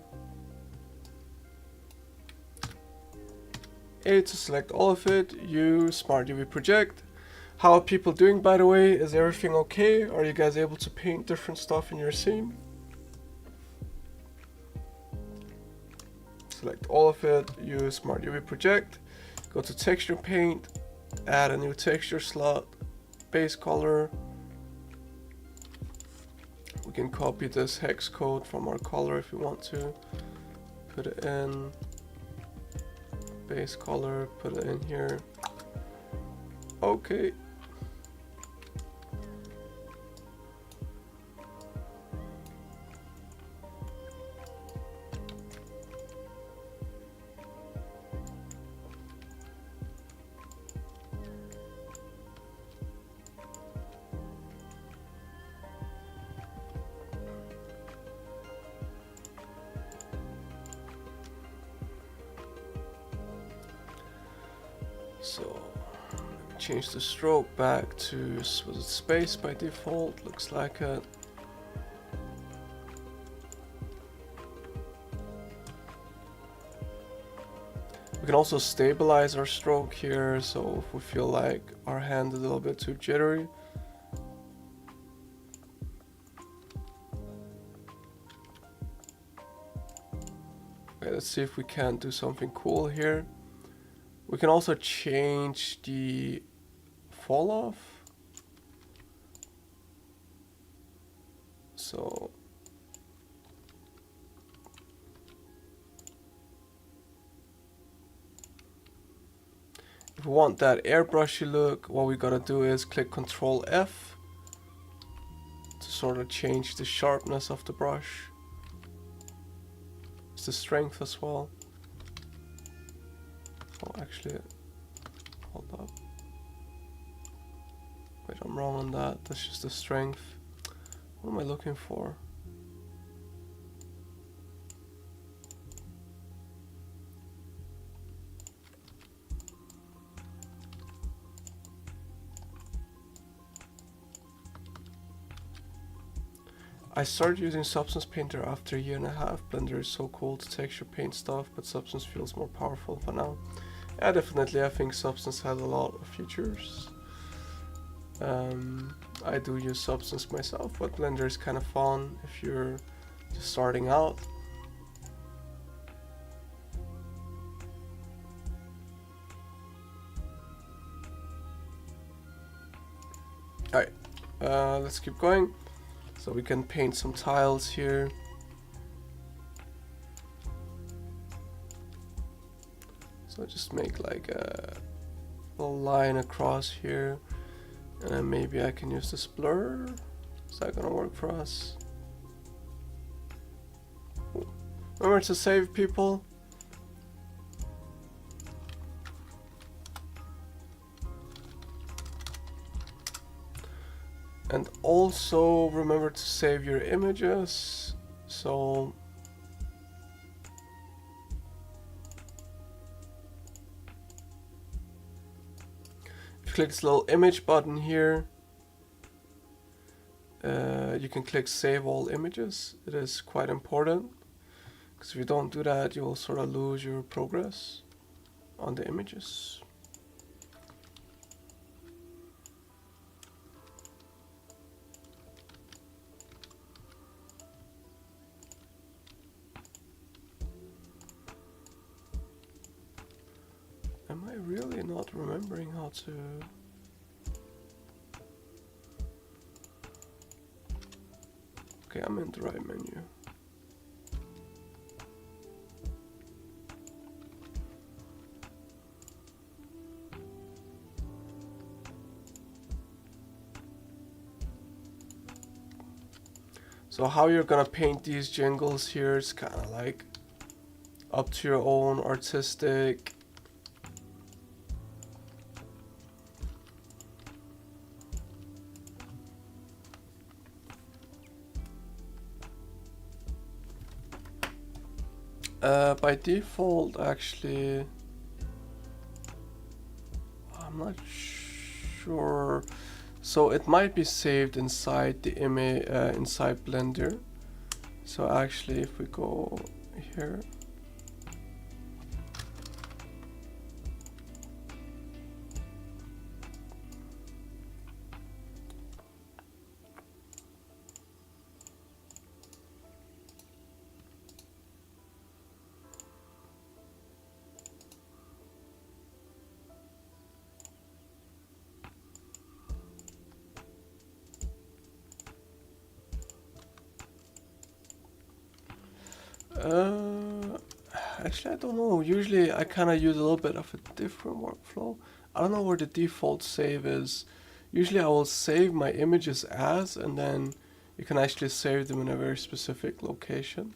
A to select all of it. U Smart UV project. How are people doing, by the way? Is everything okay? Are you guys able to paint different stuff in your scene? Select all of it, use Smart UV Project, go to Texture Paint, add a new texture slot, base color. We can copy this hex code from our color if we want to. Put it in, base color, put it in here. Okay. So change the stroke back to, was it space by default? Looks like it. We can also stabilize our stroke here, so if we feel like our hand is a little bit too jittery. Okay, let's see if we can do something cool here. We can also change the fall off. So if we want that airbrushy look, what we gotta do is click Control F to sort of change the sharpness of the brush. It's the strength as well. Oh, actually, hold up. Wait, I'm wrong on that. That's just the strength. What am I looking for? I started using Substance Painter after a year and a half. Blender is so cool to texture paint stuff, but Substance feels more powerful for now. Yeah, definitely. I think Substance has a lot of features. I do use Substance myself, but Blender is kind of fun if you're just starting out. Alright, let's keep going. So we can paint some tiles here. So just make like a little line across here. And then maybe I can use this blur. Is that gonna work for us? Remember to save, people. And also remember to save your images. So if you click this little image button here, you can click save all images. It is quite important, because if you don't do that, you will sort of lose your progress on the images. Am I really not remembering how to... Okay, I'm in the right menu. So how you're gonna paint these jingles here is kind of like up to your own artistic. By default, actually, I'm not sure. So it might be saved inside the image, inside Blender. So actually, if we go here, actually, I don't know. Usually I kind of use a little bit of a different workflow. I don't know where the default save is. Usually I will save my images as, and then you can actually save them in a very specific location.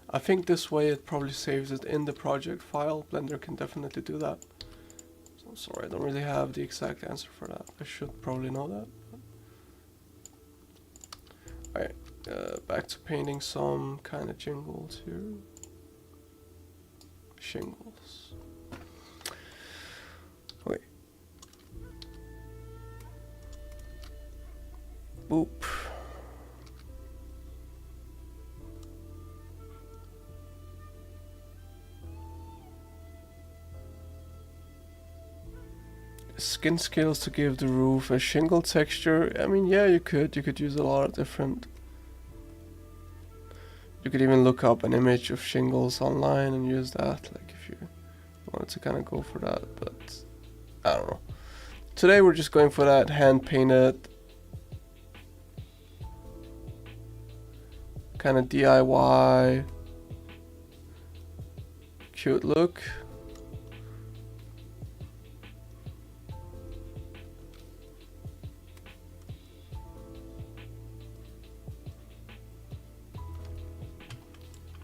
I think this way it probably saves it in the project file. Blender can definitely do that. So I'm sorry, I don't really have the exact answer for that. I should probably know that. Alright, back to painting some kind of jingles here. Shingles. Wait. Boop. Skin scales to give the roof a shingle texture. I mean, yeah, you could use a lot of different. You could even look up an image of shingles online and use that, like if you wanted to kind of go for that, but I don't know. Today we're just going for that hand painted kind of DIY cute look.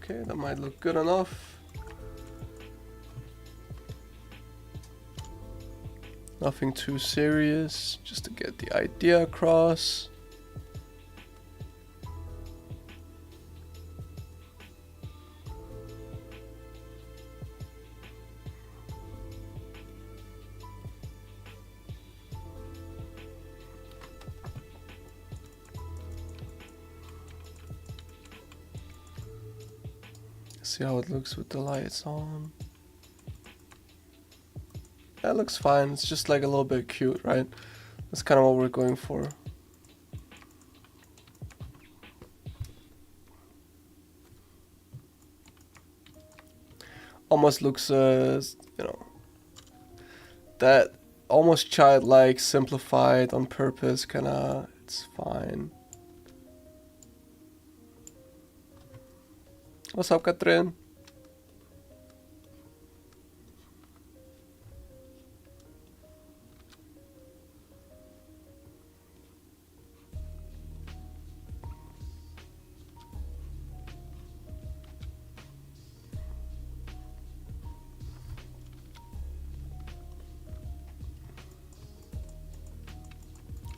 Okay, that might look good enough. Nothing too serious, just to get the idea across. See how it looks with the lights on. That looks fine. It's just like a little bit cute, right? That's kind of what we're going for. Almost looks, you know, that almost childlike, simplified on purpose, kind of. It's fine. What's up, Katrin?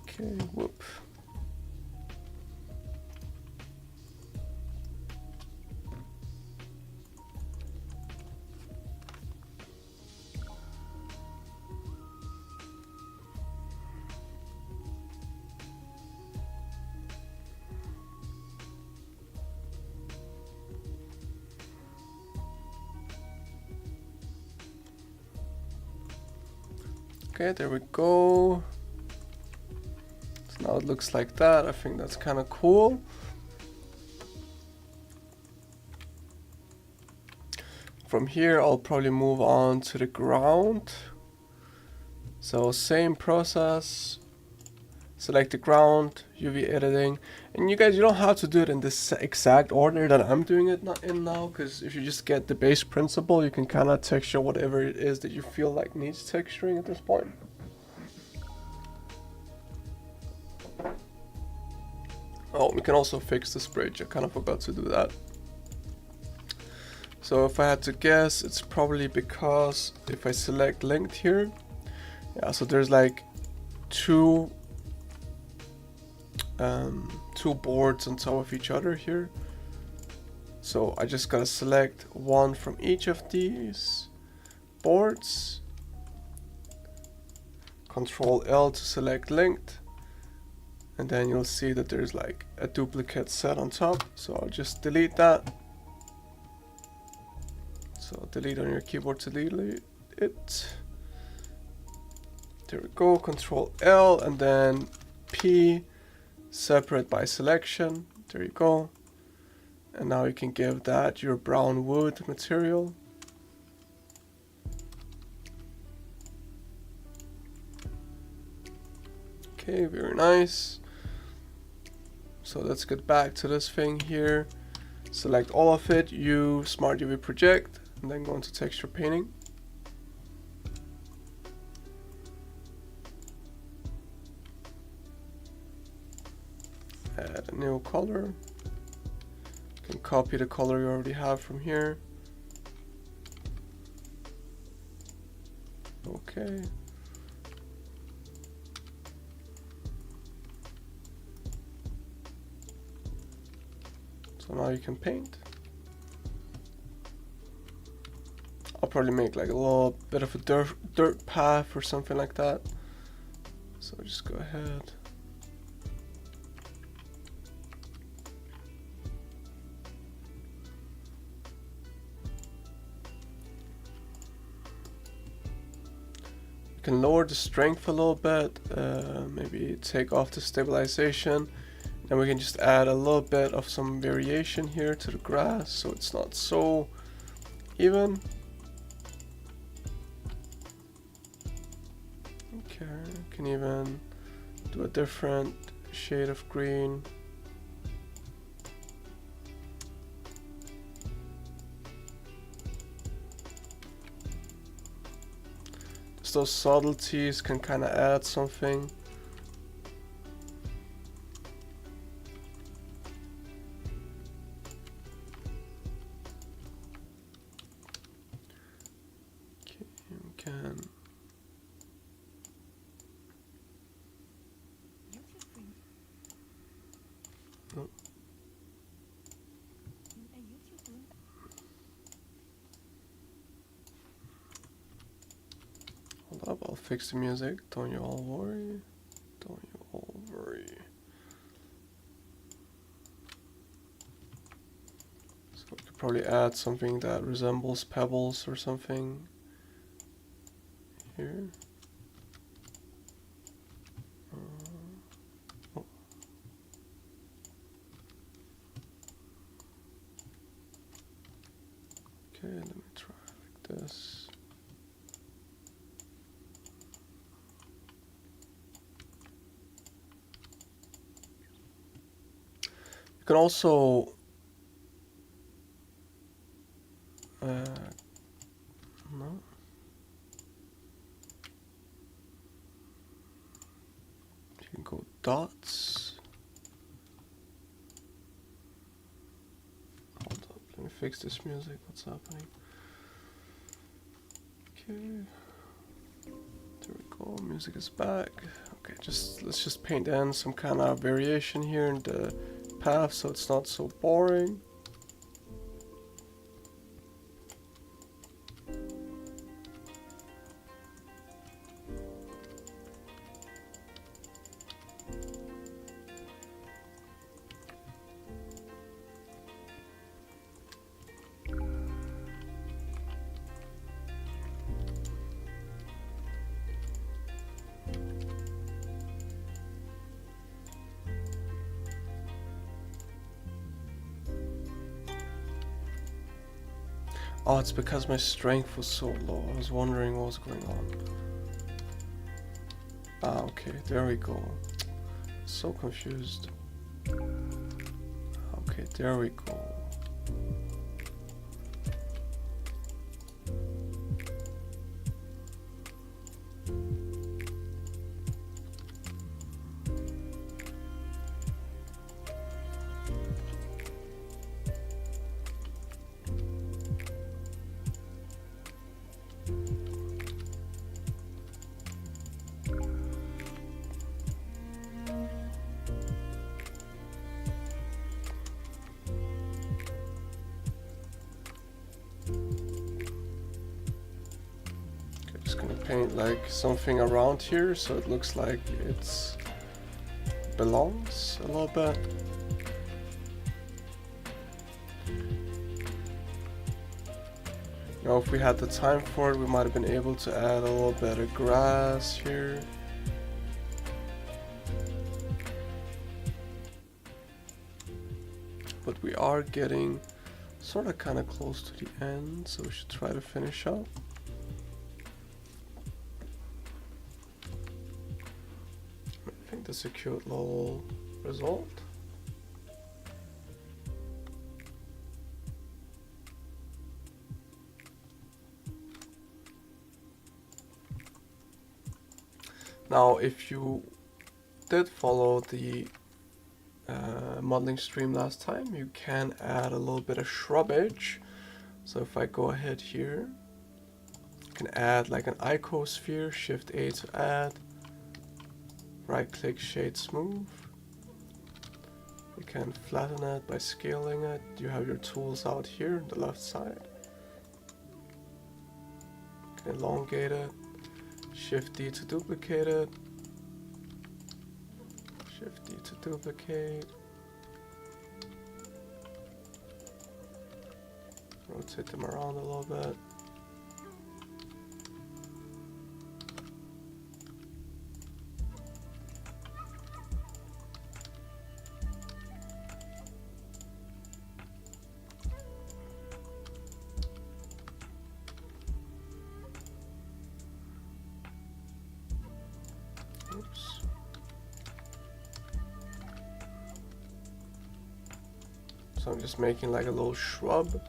Okay, whoop. Okay, there we go. So now it looks like that. I think that's kind of cool. From here, I'll probably move on to the ground. So same process. Select the ground, UV editing, and you guys, you don't have to do it in this exact order that I'm doing it in now, because if you just get the base principle, you can kind of texture whatever it is that you feel like needs texturing at this point. Oh, we can also fix this bridge. I kind of forgot to do that. So if I had to guess, it's probably because if I select linked here, yeah, so there's like two boards on top of each other here. So I just gotta select one from each of these boards. Control L to select linked. And then you'll see that there's like a duplicate set on top. So I'll just delete that. So delete on your keyboard to delete it. There we go, Control L and then P, separate by selection. There you go. And now you can give that your brown wood material. Okay, very nice. So let's get back to this thing here. Select all of it, Smart UV Project, and then go into texture painting. Add a new color. You can copy the color you already have from here. Okay. So now you can paint. I'll probably make like a little bit of a dirt path or something like that. So just go ahead. You can lower the strength a little bit, maybe take off the stabilization. Then we can just add a little bit of some variation here to the grass so it's not so even. Okay, you can even do a different shade of green. Just those subtleties can kind of add something. Hold up, I'll fix the music. Don't you all worry. Don't you all worry. So we could probably add something that resembles pebbles or something here. Oh. Okay, let me try like this. You can also no. You can go dots. Hold up, let me fix this music. What's happening? Okay. There we go. Music is back. Okay, let's just paint in some kind of variation here in the path so it's not so boring. Oh, it's because my strength was so low. I was wondering what was going on. Ah, okay, there we go. So confused. Okay, there we go. Paint like something around here so it looks like it's belongs a little bit. Now if we had the time for it, we might have been able to add a little bit of grass here. But we are getting sort of kind of close to the end, so we should try to finish up. I think that's a cute little result. Now, if you did follow the modeling stream last time, you can add a little bit of shrubbage. So if I go ahead here, you can add like an icosphere, Shift A to add, right click shade smooth. You can flatten it by scaling it. You have your tools out here on the left side. You can elongate it, Shift D to duplicate it, Shift D to duplicate, rotate them around a little bit. Oops. So I'm just making like a little shrub,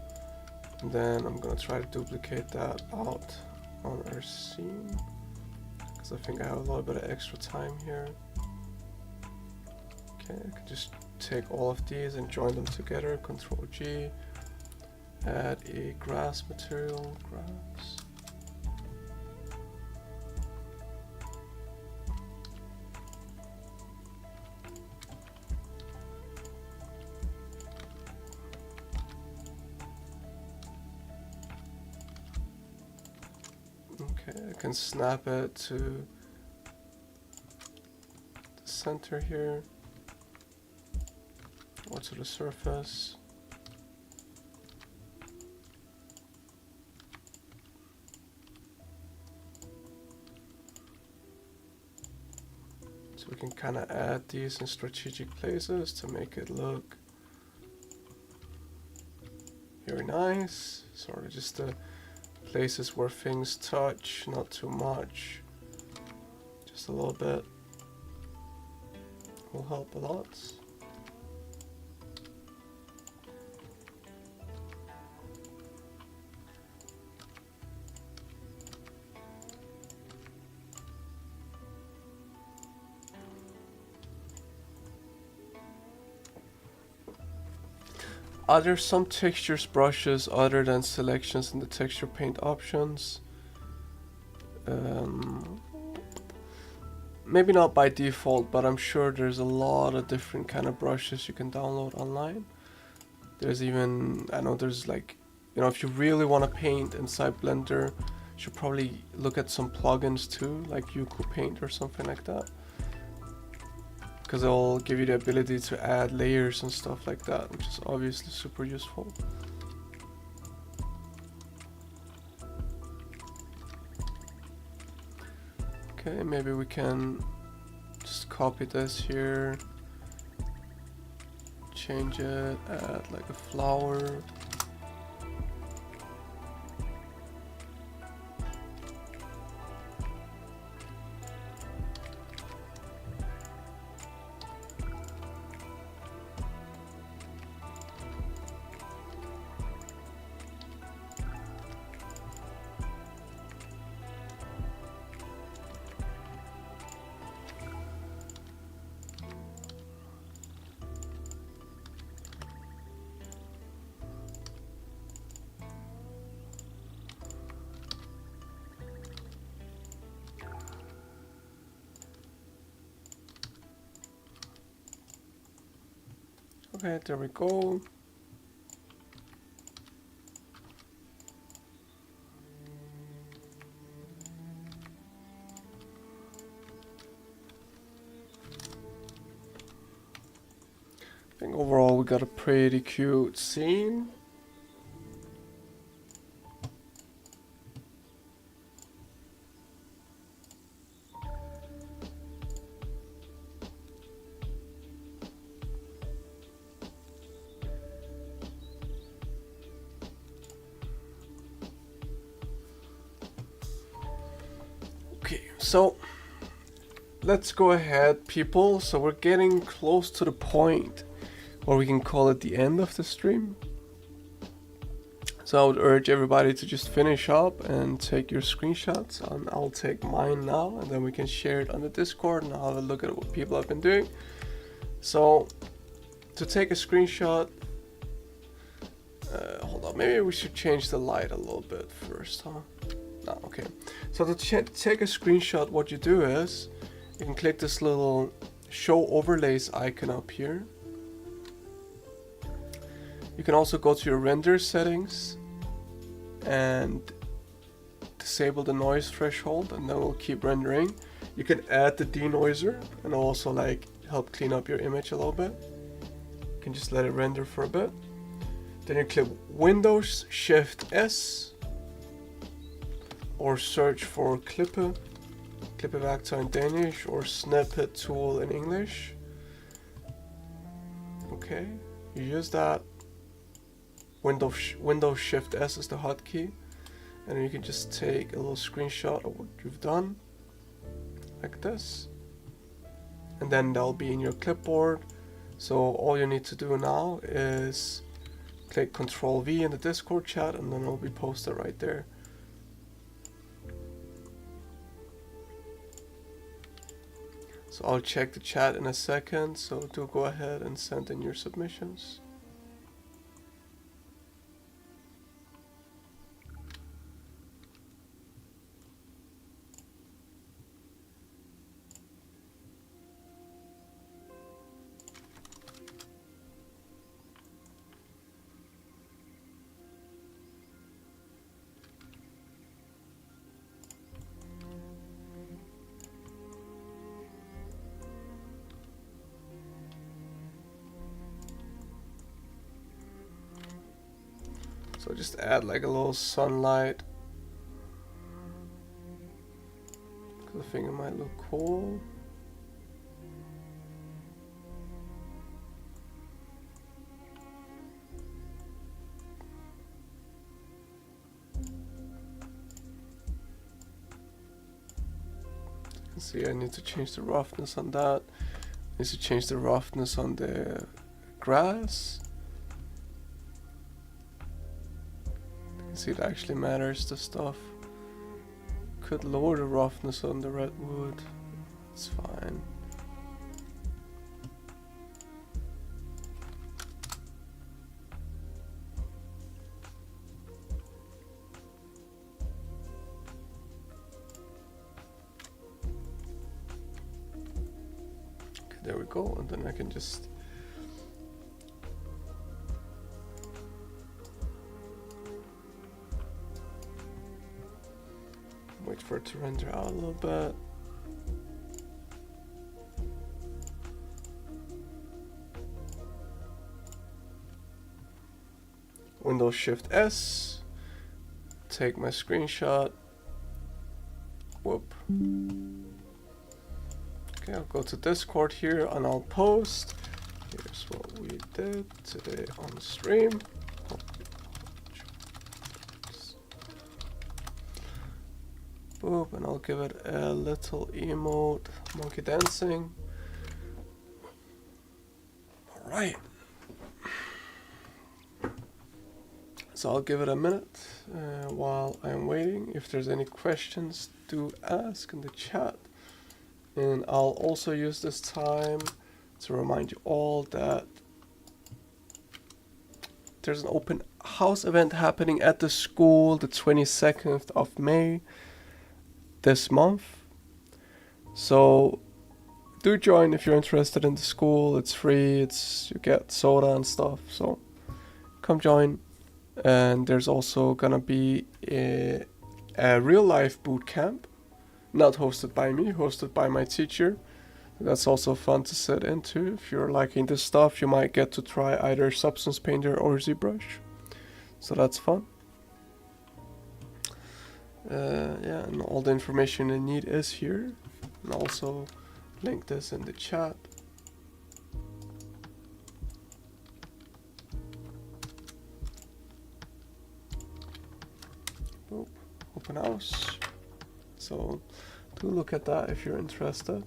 and then I'm gonna try to duplicate that out on our scene, because I think I have a little bit of extra time here. Okay, I can just take all of these and join them together, Control G, add a grass material, grass. Okay, I can snap it to the center here, or to the surface. So we can kind of add these in strategic places to make it look very nice. Sort of just the places where things touch, not too much, just a little bit, will help a lot. Are there some textures brushes other than selections in the texture paint options? Maybe not by default, but I'm sure there's a lot of different kind of brushes you can download online. There's even, I know there's like, you know, if you really want to paint inside Blender, you should probably look at some plugins too, like Yuku Paint or something like that, because it'll give you the ability to add layers and stuff like that, which is obviously super useful. Okay, maybe we can just copy this here, change it, add like a flower. Okay, there we go. I think overall we got a pretty cute scene. Okay, so let's go ahead, people. So we're getting close to the point, or we can call it the end of the stream. So I would urge everybody to just finish up and take your screenshots, and I'll take mine now, and then we can share it on the Discord and I'll have a look at what people have been doing. So to take a screenshot, hold on, maybe we should change the light a little bit first, huh? No, okay. So to take a screenshot, what you do is you can click this little show overlays icon up here. You can also go to your render settings and disable the noise threshold, and then we'll keep rendering. You can add the denoiser and also like help clean up your image a little bit. You can just let it render for a bit. Then you click Windows Shift S or search for Klippeverktøy in Danish or snippet tool in English. Okay, you use that. Windows Shift S is the hotkey, and then you can just take a little screenshot of what you've done, like this, and then that'll be in your clipboard. So all you need to do now is click Ctrl V in the Discord chat, and then it'll be posted right there. So I'll check the chat in a second, so do go ahead and send in your submissions. So just add like a little sunlight, because I think it might look cool. You can see I need to change the roughness on that. I need to change the roughness on the grass. See, it actually matters, the stuff. Could lower the roughness on the redwood. It's fine. Okay, there we go, and then I can just wait for it to render out a little bit. Windows Shift S, take my screenshot. Whoop. Okay, I'll go to Discord here and I'll post. Here's what we did today on the stream. Boop, and I'll give it a little emote, monkey dancing. Alright. So I'll give it a minute while I'm waiting. If there's any questions, do ask in the chat. And I'll also use this time to remind you all that there's an open house event happening at the school the 22nd of May this month. So do join if you're interested in the school. It's free. You get soda and stuff. So come join. And there's also gonna be a real life boot camp, not hosted by me, hosted by my teacher. That's also fun to sit into. If you're liking this stuff, you might get to try either Substance Painter or ZBrush. So that's fun. Yeah, and all the information you need is here. And also link this in the chat. Open house. So do look at that if you're interested.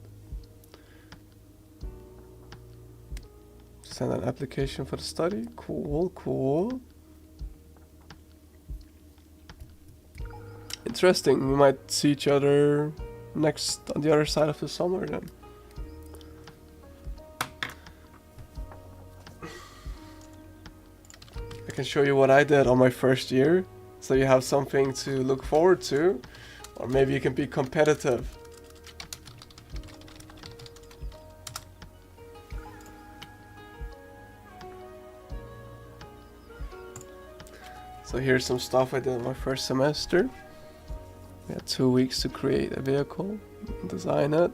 Send an application for the study. Cool. Interesting. We might see each other next on the other side of the summer then. I can show you what I did on my first year, so you have something to look forward to, or maybe you can be competitive. So here's some stuff I did in my first semester. We had 2 weeks to create a vehicle and design it.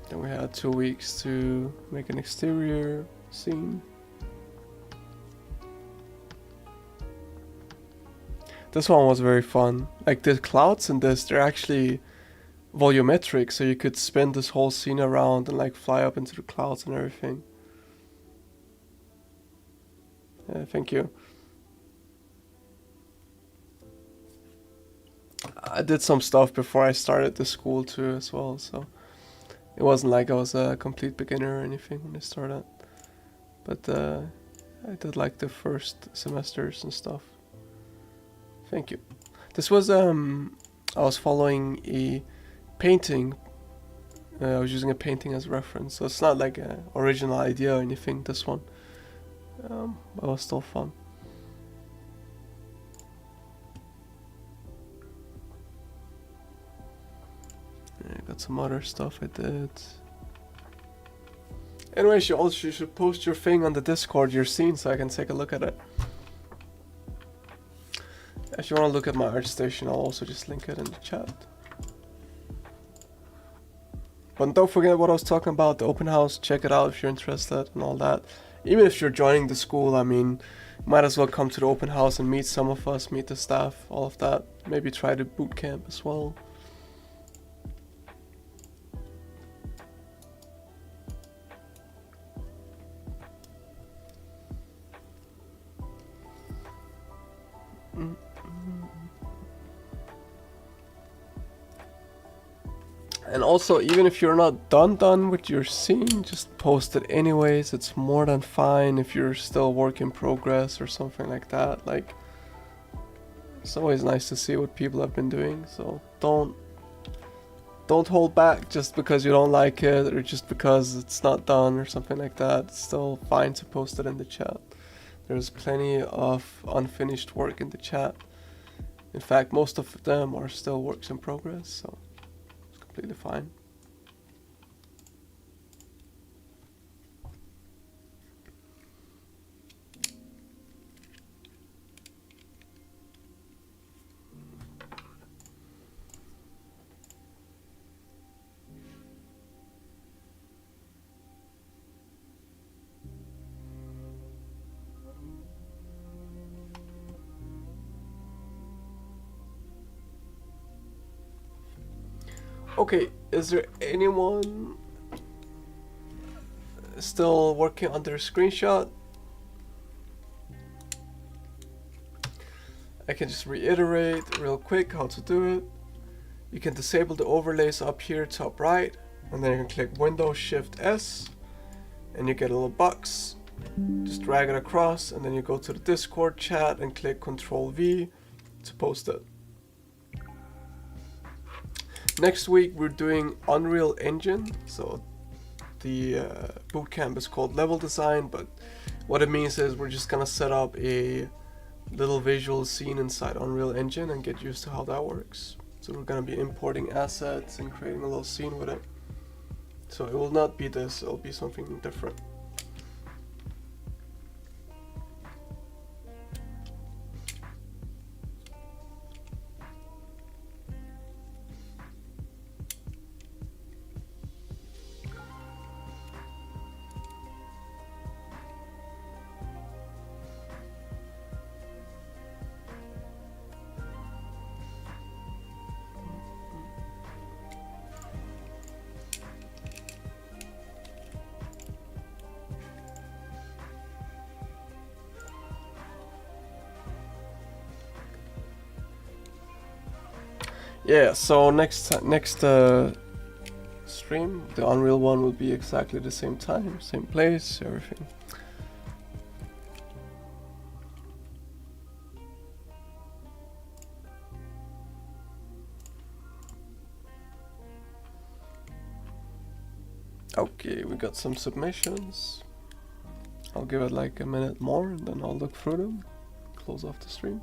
Then we had 2 weeks to make an exterior scene. This one was very fun. Like the clouds in this, they're actually volumetric, so you could spin this whole scene around and like fly up into the clouds and everything. Thank you. I did some stuff before I started the school too as well, so it wasn't like I was a complete beginner or anything when I started. But I did like the first semesters and stuff. Thank you. This was I was following a painting. I was using a painting as reference, so it's not like an original idea or anything, this one. But it was still fun. I got some other stuff I did. Anyway, you should post your thing on the Discord, your scene, so I can take a look at it. If you want to look at my art station, I'll also just link it in the chat. But don't forget what I was talking about, the open house. Check it out if you're interested and all that. Even if you're joining the school, I mean, might as well come to the open house and meet some of us, meet the staff, all of that. Maybe try the boot camp as well. And also, even if you're not done with your scene, just post it anyways. It's more than fine if you're still work in progress or something like that. Like, it's always nice to see what people have been doing. So don't hold back just because you don't like it or just because it's not done or something like that. It's still fine to post it in the chat. There's plenty of unfinished work in the chat. In fact, most of them are still works in progress, so completely fine. Okay, is there anyone still working on their screenshot? I can just reiterate real quick how to do it. You can disable the overlays up here top right, and then you can click Windows Shift S and you get a little box. Just drag it across and then you go to the Discord chat and click Control V to post it. Next week we're doing Unreal Engine, so the bootcamp is called Level Design, but what it means is we're just gonna set up a little visual scene inside Unreal Engine and get used to how that works. So we're gonna be importing assets and creating a little scene with it. So it will not be this, it'll be something different. Yeah, so next stream, the Unreal one will be exactly the same time, same place, everything. Okay, we got some submissions. I'll give it like a minute more and then I'll look through them, close off the stream.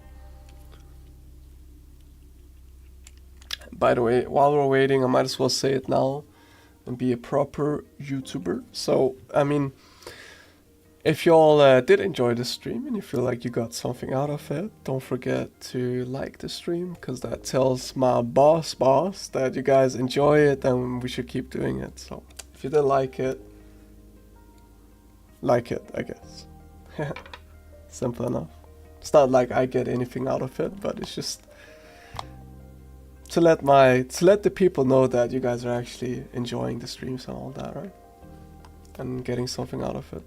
By the way, while we're waiting, I might as well say it now and be a proper YouTuber. So, I mean, if you all did enjoy the stream and you feel like you got something out of it, don't forget to like the stream, because that tells my boss that you guys enjoy it and we should keep doing it. So, if you didn't like it, I guess. Simple enough. It's not like I get anything out of it, but it's just to let the people know that you guys are actually enjoying the streams and all that, right? And getting something out of it.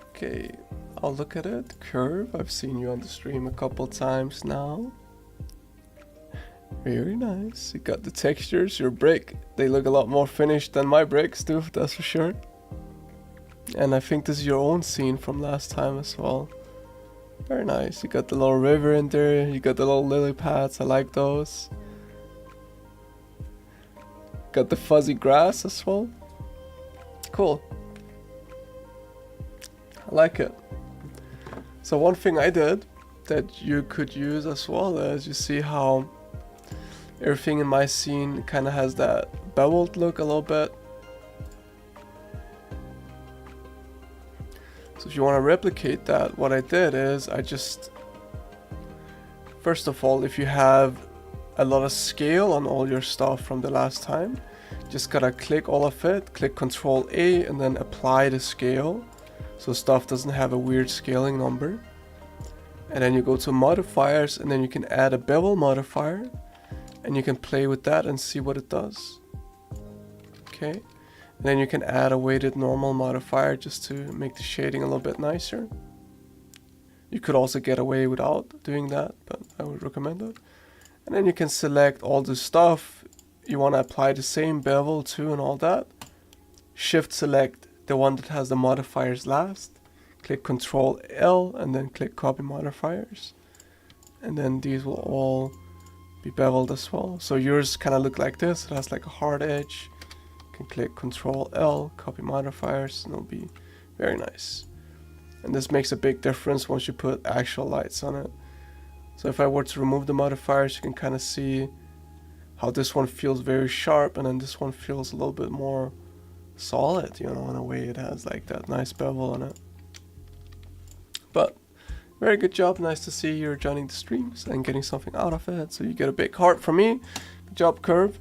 Okay, I'll look at it. Curve, I've seen you on the stream a couple times now. Very nice. You got the textures, your brick. They look a lot more finished than my bricks do, that's for sure. And I think this is your own scene from last time as well. Very nice. You got the little river in there. You got the little lily pads. I like those. Got the fuzzy grass as well. Cool. I like it. So one thing I did that you could use as well is, you see how everything in my scene kind of has that beveled look a little bit. So if you want to replicate that, what I did is I just, first of all, if you have a lot of scale on all your stuff from the last time, just gotta click all of it, click Ctrl A and then apply the scale so stuff doesn't have a weird scaling number. And then you go to modifiers and then you can add a bevel modifier and you can play with that and see what it does. Okay. And then you can add a weighted normal modifier just to make the shading a little bit nicer. You could also get away without doing that, but I would recommend it. And then you can select all the stuff you want to apply the same bevel to and all that. Shift select the one that has the modifiers last. Click Ctrl L and then click copy modifiers. And then these will all be beveled as well. So yours kind of look like this. It has like a hard edge. Can click Ctrl L, copy modifiers, and it'll be very nice. And this makes a big difference once you put actual lights on it. So if I were to remove the modifiers, you can kind of see how this one feels very sharp and then this one feels a little bit more solid, you know, in a way. It has like that nice bevel on it. But very good job. Nice to see you're joining the streams and getting something out of it. So you get a big heart from me. Good job, Curve.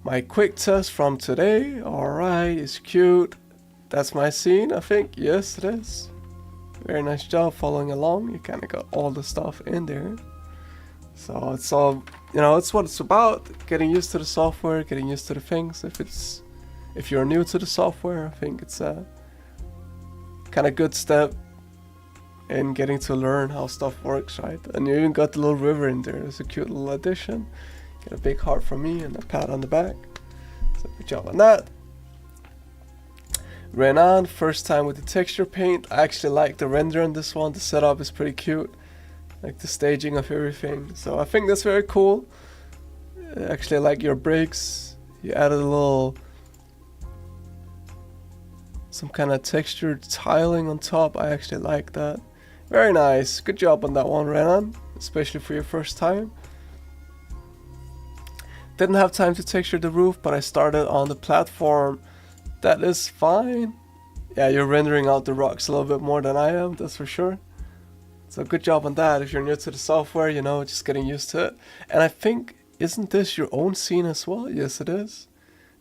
My quick test from today, alright, it's cute. That's my scene, I think. Yes, it is. Very nice job following along. You kind of got all the stuff in there. So it's all, you know, it's what it's about. Getting used to the software, getting used to the things. If you're new to the software, I think it's a kind of good step in getting to learn how stuff works, right? And you even got the little river in there. It's a cute little addition. Get a big heart from me and a pat on the back. So good job on that. Renan, first time with the texture paint. I actually like the render on this one. The setup is pretty cute. Like the staging of everything. So I think that's very cool. Actually, I like your bricks. You added a little, some kind of textured tiling on top. I actually like that. Very nice. Good job on that one, Renan, especially for your first time. Didn't have time to texture the roof, but I started on the platform. That is fine. Yeah, you're rendering out the rocks a little bit more than I am, that's for sure. So good job on that. If you're new to the software, you know, just getting used to it. And I think, isn't this your own scene as well? Yes, it is.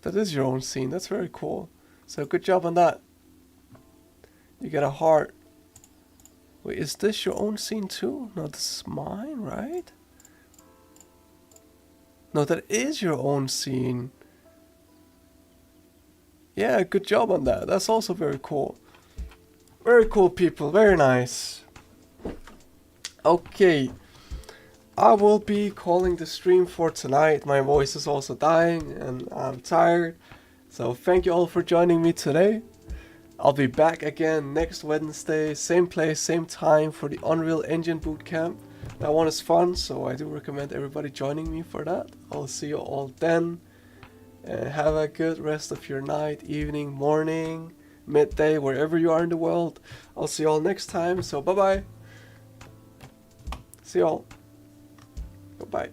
That is your own scene. That's very cool. So good job on that. You get a heart. Wait, is this your own scene too? No, this is mine, right? No, that is your own scene. Yeah, good job on that. That's also very cool. Very cool, people. Very nice. Okay. I will be calling the stream for tonight. My voice is also dying and I'm tired. So thank you all for joining me today. I'll be back again next Wednesday, same place, same time for the Unreal Engine Bootcamp. That one is fun, so I do recommend everybody joining me for that. I'll see you all then. Have a good rest of your night, evening, morning, midday, wherever you are in the world. I'll see you all next time, so bye bye. See you all. Bye-bye.